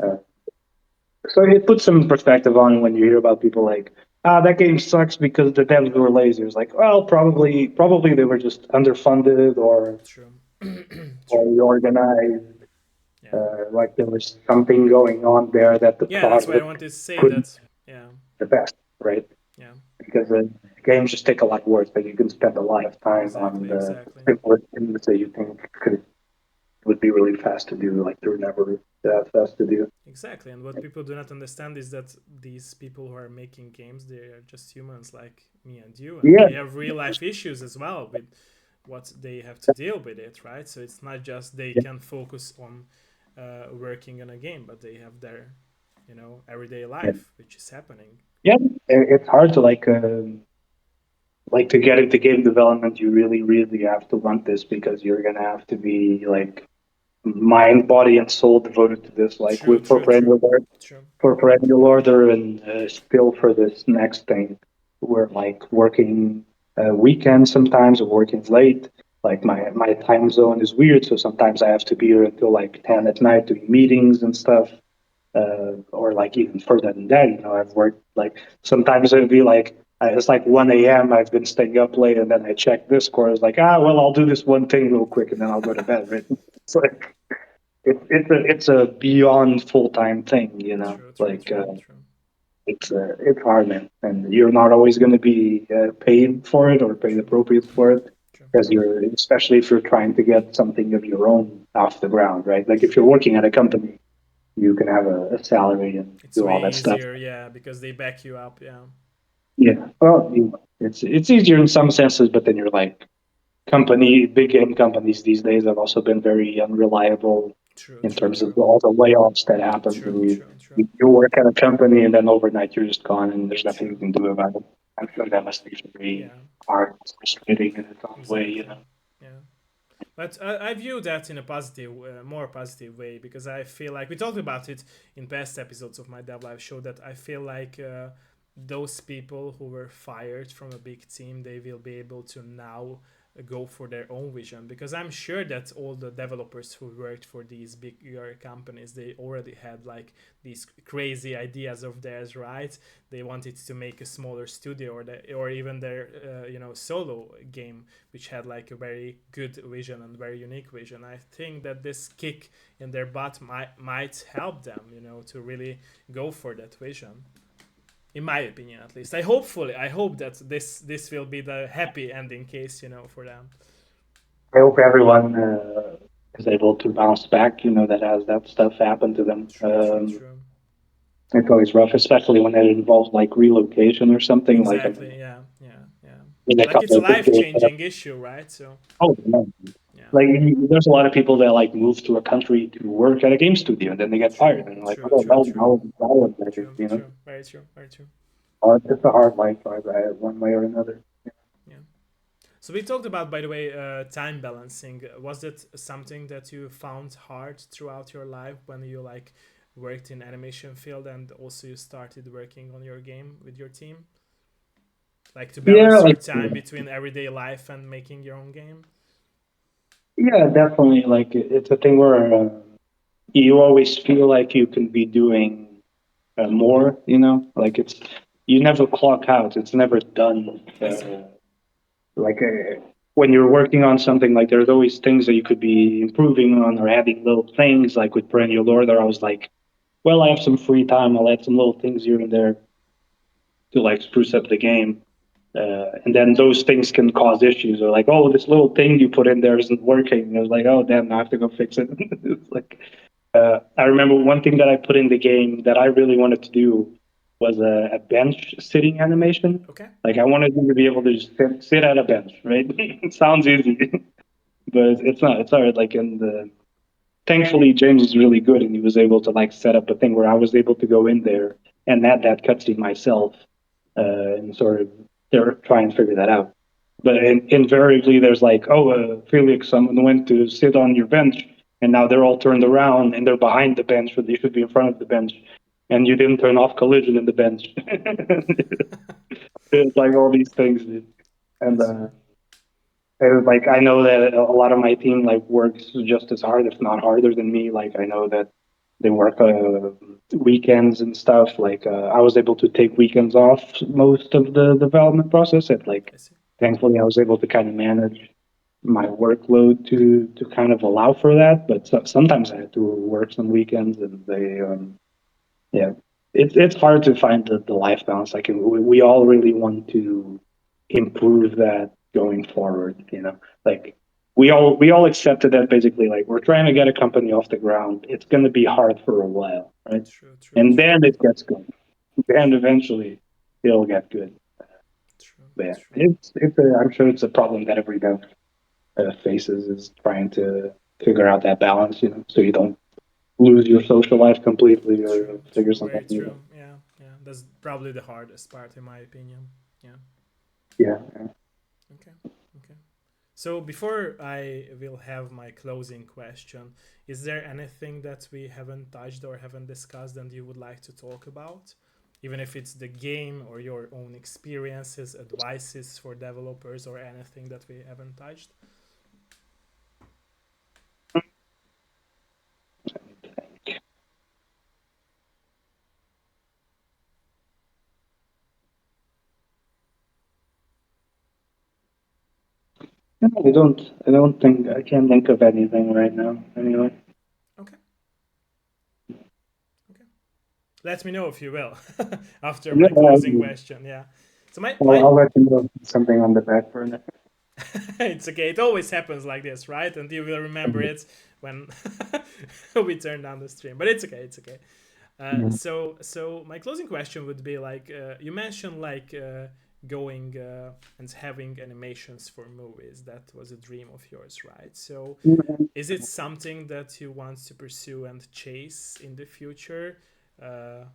So it puts some perspective on when you hear about people like, that game sucks because the devs were lazy. It's like, well, probably they were just underfunded or True. reorganized. Yeah. Like there was something going on there that the Yeah, that's why I product wanted to say couldn't that. Yeah. be the best, right? Yeah. Because games just take a lot of work. Like you can spend a lot of time on Exactly. the Exactly. simplest things that you think would be really fast to do. Like they're never that fast to do. Exactly. And what people do not understand is that these people who are making games, they are just humans like me and you, and Yeah, they have real life issues as well with what they have to deal with it, right? So it's not just they can focus on working on a game, but they have their, everyday yeah, life, which is happening. yeah. It's hard to like to get into game development. You really have to want this because you're gonna have to be like mind, body, and soul devoted to this. Like True, with for true, true, true. perennial order and still for this next thing, we're like working weekends sometimes or working late. Like my time zone is weird, so sometimes I have to be here until like 10 at night doing meetings and stuff. Or like even further than that, I've worked like sometimes it'd be like it's like 1 a.m. I've been staying up late, and then I check Discord. It's like, well, I'll do this one thing real quick, and then I'll go to bed. Right? It's like it's a beyond full time thing. True, true, Like true, true, it's hard, man, and you're not always going to be paid for it or paid appropriate for it. because especially if you're trying to get something of your own off the ground, right? Like if you're working at a company, you can have a salary and It's do all way that stuff. easier, yeah, because they back you up, yeah. Yeah, well, it's easier in some senses, but then you're like big game companies these days have also been very unreliable True, in true, terms of true. all the layoffs that happen. True, So true, true. you work at a company and then overnight you're just gone and there's nothing you True. can do about it. I'm sure that must be very Yeah, hard, frustrating in its own way, exactly. Yeah. But I view that in a positive, more positive way because I feel like we talked about it in past episodes of my Dev Live show that I feel like those people who were fired from a big team, they will be able to now go for their own vision because I'm sure that all the developers who worked for these bigger companies, they already had like these crazy ideas of theirs, right? They wanted to make a smaller studio or even their solo game which had like a very good vision and very unique vision. I think that this kick in their butt might help them, to really go for that vision. In my opinion, at least. I hope that this will be the happy ending case, for them. I hope everyone is able to bounce back, that has that stuff happen to them. True, true, true. It's always rough, especially when it involves like relocation or something. Like, I mean, Exactly. Yeah. Yeah. Yeah. in a Like it's couple a of big games. life-changing issue, right? So Oh, no. yeah. Like, there's a lot of people that like move to a country to work at a game studio and then they get True. fired. And like, True. what the True. hell, True. how valid that is, True. True. Very true. Very true. It's a hard life, one way or another. Yeah. So we talked about, by the way, time balancing. Was that something that you found hard throughout your life when you like worked in animation field and also you started working on your game with your team? Like to Yeah, balance your like, time between everyday life and making your own game? yeah, definitely. Like, it's a thing where you always feel like you can be doing more, like you never clock out, it's never done. Like when you're working on something, like there's always things that you could be improving on or adding little things. Like with Perennial Order, I was like, well, I have some free time, I'll add some little things here and there to like spruce up the game. And then those things can cause issues, or like, oh, this little thing you put in there isn't working. And I was like, oh, damn, I have to go fix it. It's like, I remember one thing that I put in the game that I really wanted to do was a bench sitting animation. Okay. Like I wanted you to be able to just sit at a bench, right? It sounds easy, but it's not. It's hard. Like, thankfully James is really good, and he was able to like set up a thing where I was able to go in there and add that cutscene myself, and sort of try and figure that out. But invariably, there's like, oh, Felix, someone went to sit on your bench, and now they're all turned around and they're behind the bench, but they should be in front of the bench, and you didn't turn off collision in the bench. It's like all these things, and it was like I know that a lot of my team like works just as hard, if not harder than me. Like I know that they work weekends and stuff. Like I was able to take weekends off most of the development process. And like thankfully, I was able to kind of manage my workload to kind of allow for that. But sometimes I had to work some weekends, and yeah, it's hard to find the life balance. Like we all really want to improve that going forward. Like we all accepted that basically. Like we're trying to get a company off the ground. It's going to be hard for a while, right? True. And then it gets good. Then eventually it'll get good. True. But yeah, True. I'm sure it's a problem that every dev faces is trying to figure out that balance. So you don't lose your social life completely or True. figure True. something Very out. true. Yeah. Yeah. That's probably the hardest part, in my opinion. Yeah. Yeah. Okay. Okay. So before I will have my closing question, is there anything that we haven't touched or haven't discussed and you would like to talk about? Even if it's the game or your own experiences, advices for developers, or anything that we haven't touched? No, I don't think I can't think of anything right now. Anyway. Okay. Okay. Let me know if you will after Yeah, my closing question. Yeah. So my I'll let you know if it's something on the back burner. It's okay. It always happens like this, right? And you will remember it when we turn down the stream. But it's okay. It's okay. Mhm. So my closing question would be like you mentioned like going and having animations for movies. That was a dream of yours, right? So is it something that you want to pursue and chase in the future? Uh,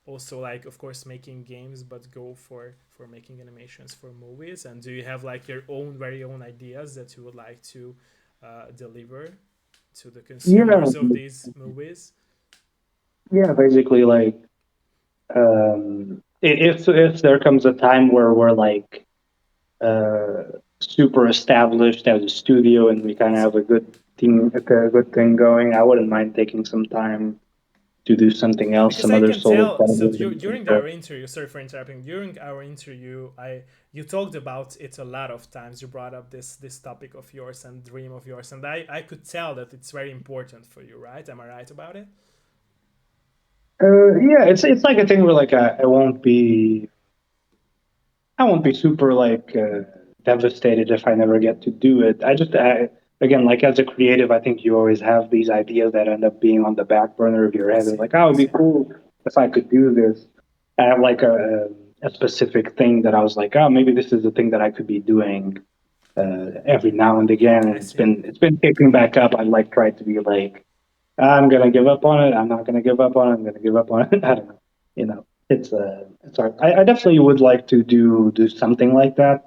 Also, like of course making games, but go for making animations for movies. And do you have like your own very own ideas that you would like to deliver to the Yeah, consumers of these movies? yeah. Basically, like if there comes a time where we're like uh, super established as a studio and we kind I of see. have a good thing going, I wouldn't mind taking some time to do something else, Because some I other can solo tell. So projects and during stuff. our interview, sorry for interrupting. During our interview, I you talked about it a lot of times. You brought up this topic of yours and dream of yours, and I could tell that it's very important for you, right? Am I right about it? Yeah, it's like a thing where like I won't be super like devastated if I never get to do it. Again, like as a creative, I think you always have these ideas that end up being on the back burner of your I head. It's see. like, oh, I it'd be see. cool if I could do this. I have like a specific thing that I was like, oh, maybe this is the thing that I could be doing every now and again, I and see. it's been picking back up. I like try to be like, I'm gonna give up on it. I'm not gonna give up on it. I'm gonna give up on it. I don't know. You know, it's hard. I definitely would like to do something like that.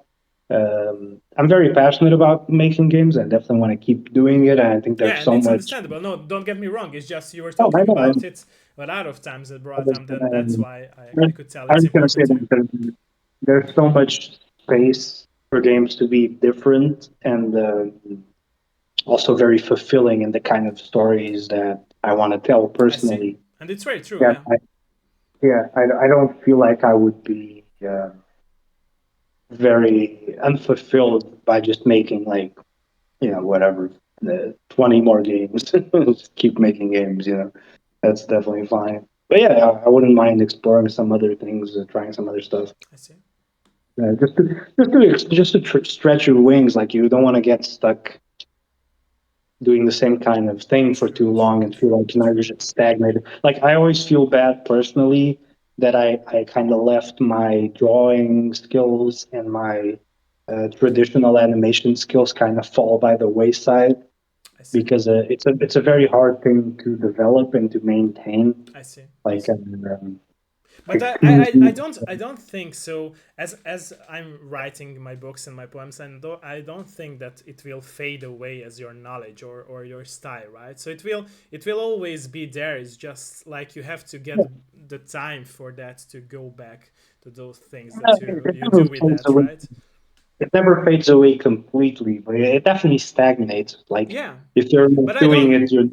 I'm very passionate about making games. I definitely want to keep doing it. And I think Yeah, there's and so it's much. understandable. No, don't get me wrong. It's just you were Oh, I talking know. about it a lot of times at I was Broadham. That's gonna, why I could tell I it's was gonna say important to that you. there's so much space for games to be different and also very fulfilling in the kind of stories that I want to tell I see, personally. and it's very true. That Yeah, I don't feel like I would be very unfulfilled by just making like, whatever, 20 more games. Just keep making games, that's definitely fine. But yeah, I wouldn't mind exploring some other things, trying some other stuff. I see. Just to stretch your wings. Like you don't want to get stuck doing the same kind of thing for too True, long true, and feel true, like you're true. just stagnated. Like I always feel bad personally that I kind of left my drawing skills and my traditional animation skills kind of fall by the wayside I see. because it's a very hard thing to develop and to maintain. I see. I Like see. But like 2D. I don't think so. As I'm writing my books and my poems, and I don't think that it will fade away as your knowledge or your style, right? So it will always be there. It's just like you have to get the time for that to go back to those things that It you never do with fades that, away. right? It never fades away completely, but it definitely stagnates. Like Yeah, if you're but not I doing don't. it, you're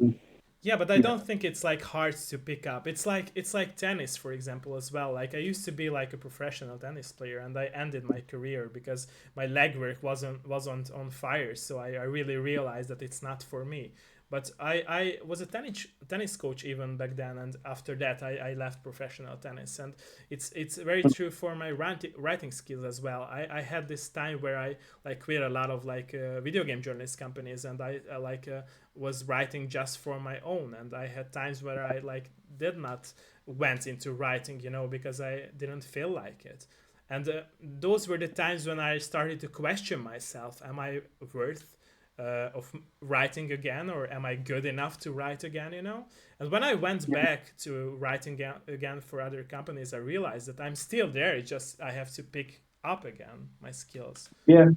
Yeah, but I yeah. don't think it's like hard to pick up. It's like tennis, for example, as well. Like I used to be like a professional tennis player, and I ended my career because my leg work wasn't on fire. So I really realized that it's not for me. But I was a tennis coach even back then, and after that I left professional tennis, and it's very true for my writing skills as well. I had this time where I like quit a lot of like video game journalist companies, and I like was writing just for my own, and I had times where I like did not went into writing, because I didn't feel like it. And those were the times when I started to question myself: am I worth of writing again, or am I good enough to write again? And when I went back to writing again for other companies, I realized that I'm still there. It's just I have to pick up again my skills. Yeah.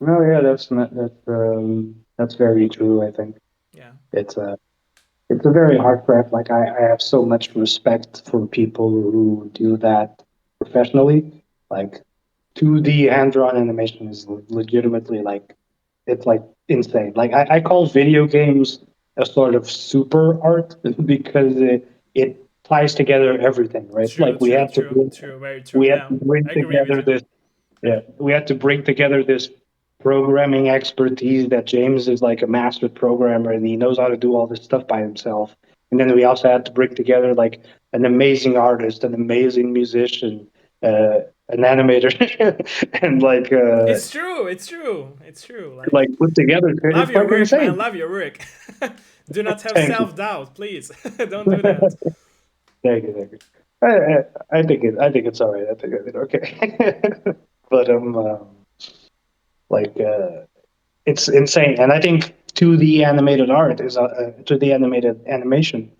No, yeah, that's not that's very true. I think Yeah, it's a very hard craft. Like I have so much respect for people who do that professionally. Like 2D hand-drawn animation is legitimately like it's like insane. Like I call video games a sort of super art because it ties together everything, right? true, Like true, true, true, very true. we had Yeah, to bring I agree with together you. this yeah, we had to bring together this programming expertise that James is like a master programmer and he knows how to do all this stuff by himself. And then we also had to bring together like an amazing artist, an amazing musician, an animator and like It's true. It's true. It's true. like put together. Love It's your quite work, insane. man. Love your work. Do not have Thank you. self-doubt, please. Don't do that. Thank you. Thank you. I think it's all right. I think I did okay. But like it's insane, and I think 2D animated art is 2D animated animation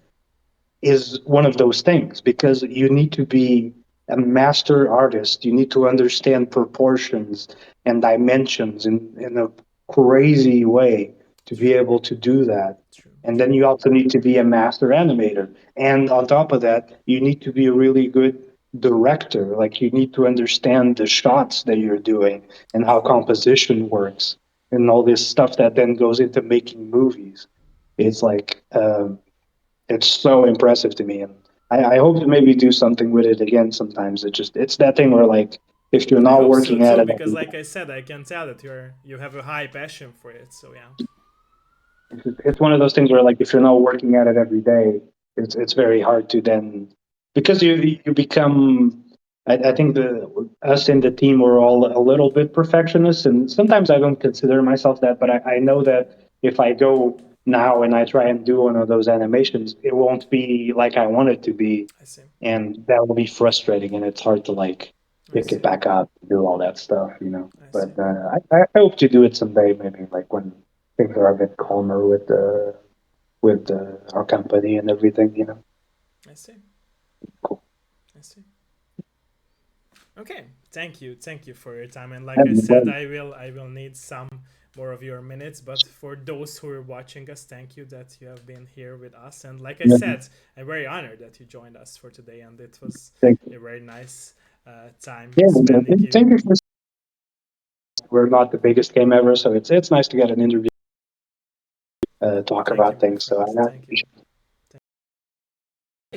is one of those things because you need to be a master artist. You need to understand proportions and dimensions in a crazy way to be able to do that. True. And then you also need to be a master animator. And on top of that, you need to be a really good director. Like you need to understand the shots that you're doing and how composition works and all this stuff that then goes into making movies. It's like it's so impressive to me, and I hope to maybe do something with it again sometimes. It's that thing where like if you're I not hope so working at too, it, because like I said, I can tell that you have a high passion for it. So yeah. it's one of those things where like if you're not working at it every day, it's very hard to then because you become. I think the us in the team were all a little bit perfectionists, and sometimes I don't consider myself that, but I know that if I go now and I try and do one of those animations, it won't be like I want it to be, I see. and that will be frustrating, and it's hard to like I pick see. it back up, do all that stuff, you know. I see. But I hope to do it someday, maybe like when things are a bit calmer with our company and everything, you know. I see. Cool. I see. Okay, thank you for your time. And like I And said, I will need some more of your minutes. But for those who are watching us, thank you that you have been here with us. And like I yeah, said, I'm very honored that you joined us for today, and it was thank you. a very nice time Yeah, spending you. thank you for. We're not the biggest game ever, so it's nice to get an interview, talk Thank you, about my things. So friend. I Thank you.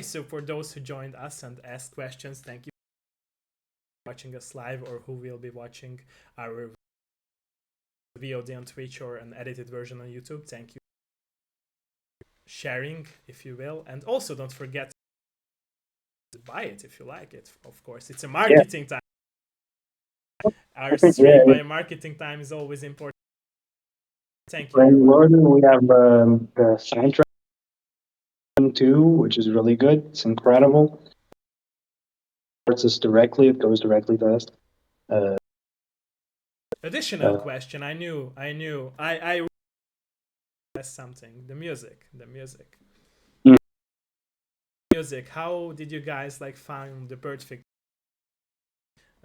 So for those who joined us and asked questions, thank you for watching us live or who will be watching our VOD on Twitch or an edited version on YouTube. Thank you for sharing, if you will. And also don't forget to buy it if you like it, of course. It's a marketing time. Our stream yeah, by marketing time is always important. Thank you, for any everyone. order, we have the soundtrack too, which is really good. It's incredible. It's us directly. It goes directly to us. Additional question. I something. The music. Mm. Music. How did you guys like find the perfect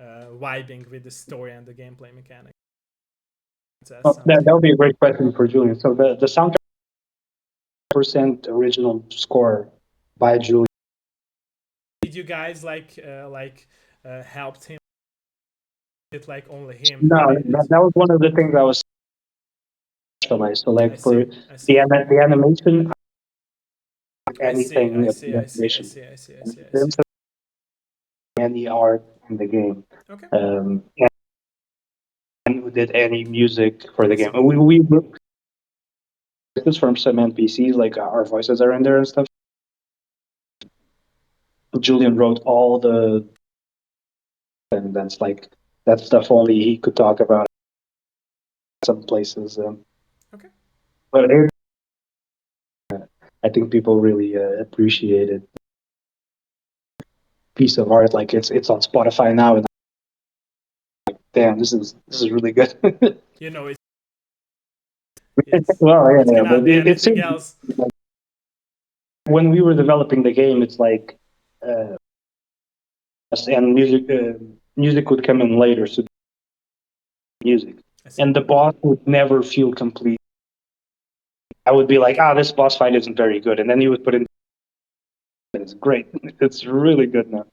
vibing with the story and the gameplay mechanics? That would be a great question for Julian. So the soundtrack percent original score by Julian. Did you guys helped him? It like only him No, who did it? that was one of the things I was specialized. So I like for see. I see. the animation, I see. anything I of see. the I see. I animation, see. I see. I in see. I see. terms of any art in the game, Okay. and who did any music for the I game. see. We this from some NPCs, like our voices are in there and stuff. Julian wrote all the, and that's like that stuff only he could talk about some places. Okay. But I think people really appreciate it. Piece of art, like it's on Spotify now, and I'm like, damn, this is really good. You know, Well, yeah, it yeah, cannot but be it's anything else. when we were developing the game, it's like uh, and music would come in later, so music, I see. and the boss would never feel complete. I would be like, this boss fight isn't very good, and then he would put in, it's great, it's really good now.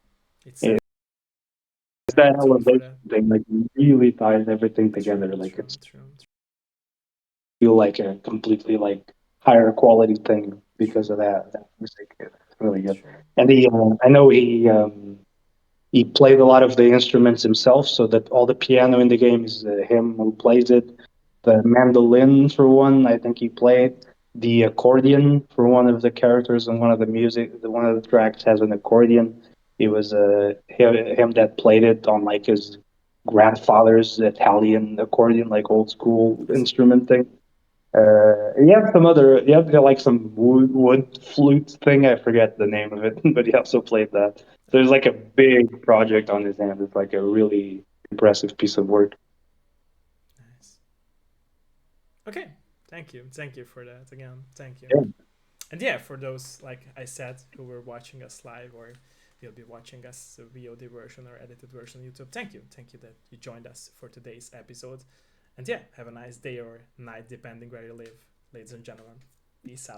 It's It's that time too for elevation that. thing, like really ties everything True. together. Like True. it's True. feel like a completely like higher quality thing True. because of that music. It's really good. True. And I know he played a lot of the instruments himself, so that all the piano in the game is him who plays it. The mandolin for one, I think he played. The accordion for one of the characters and one of the music, one of the tracks has an accordion. It was him that played it on like his grandfather's Italian accordion, like old school instrument thing. You have some other, you have like some wood flute thing. I forget the name of it, but he also played that. So there's like a big project on his hand. It's like a really impressive piece of work. Nice. Okay, thank you for that again. Thank you. Yeah. And yeah, for those, like I said, who were watching us live or will be watching us VOD version or edited version on YouTube, thank you that you joined us for today's episode. And yeah, have a nice day or night depending where you live, ladies and gentlemen. Peace out.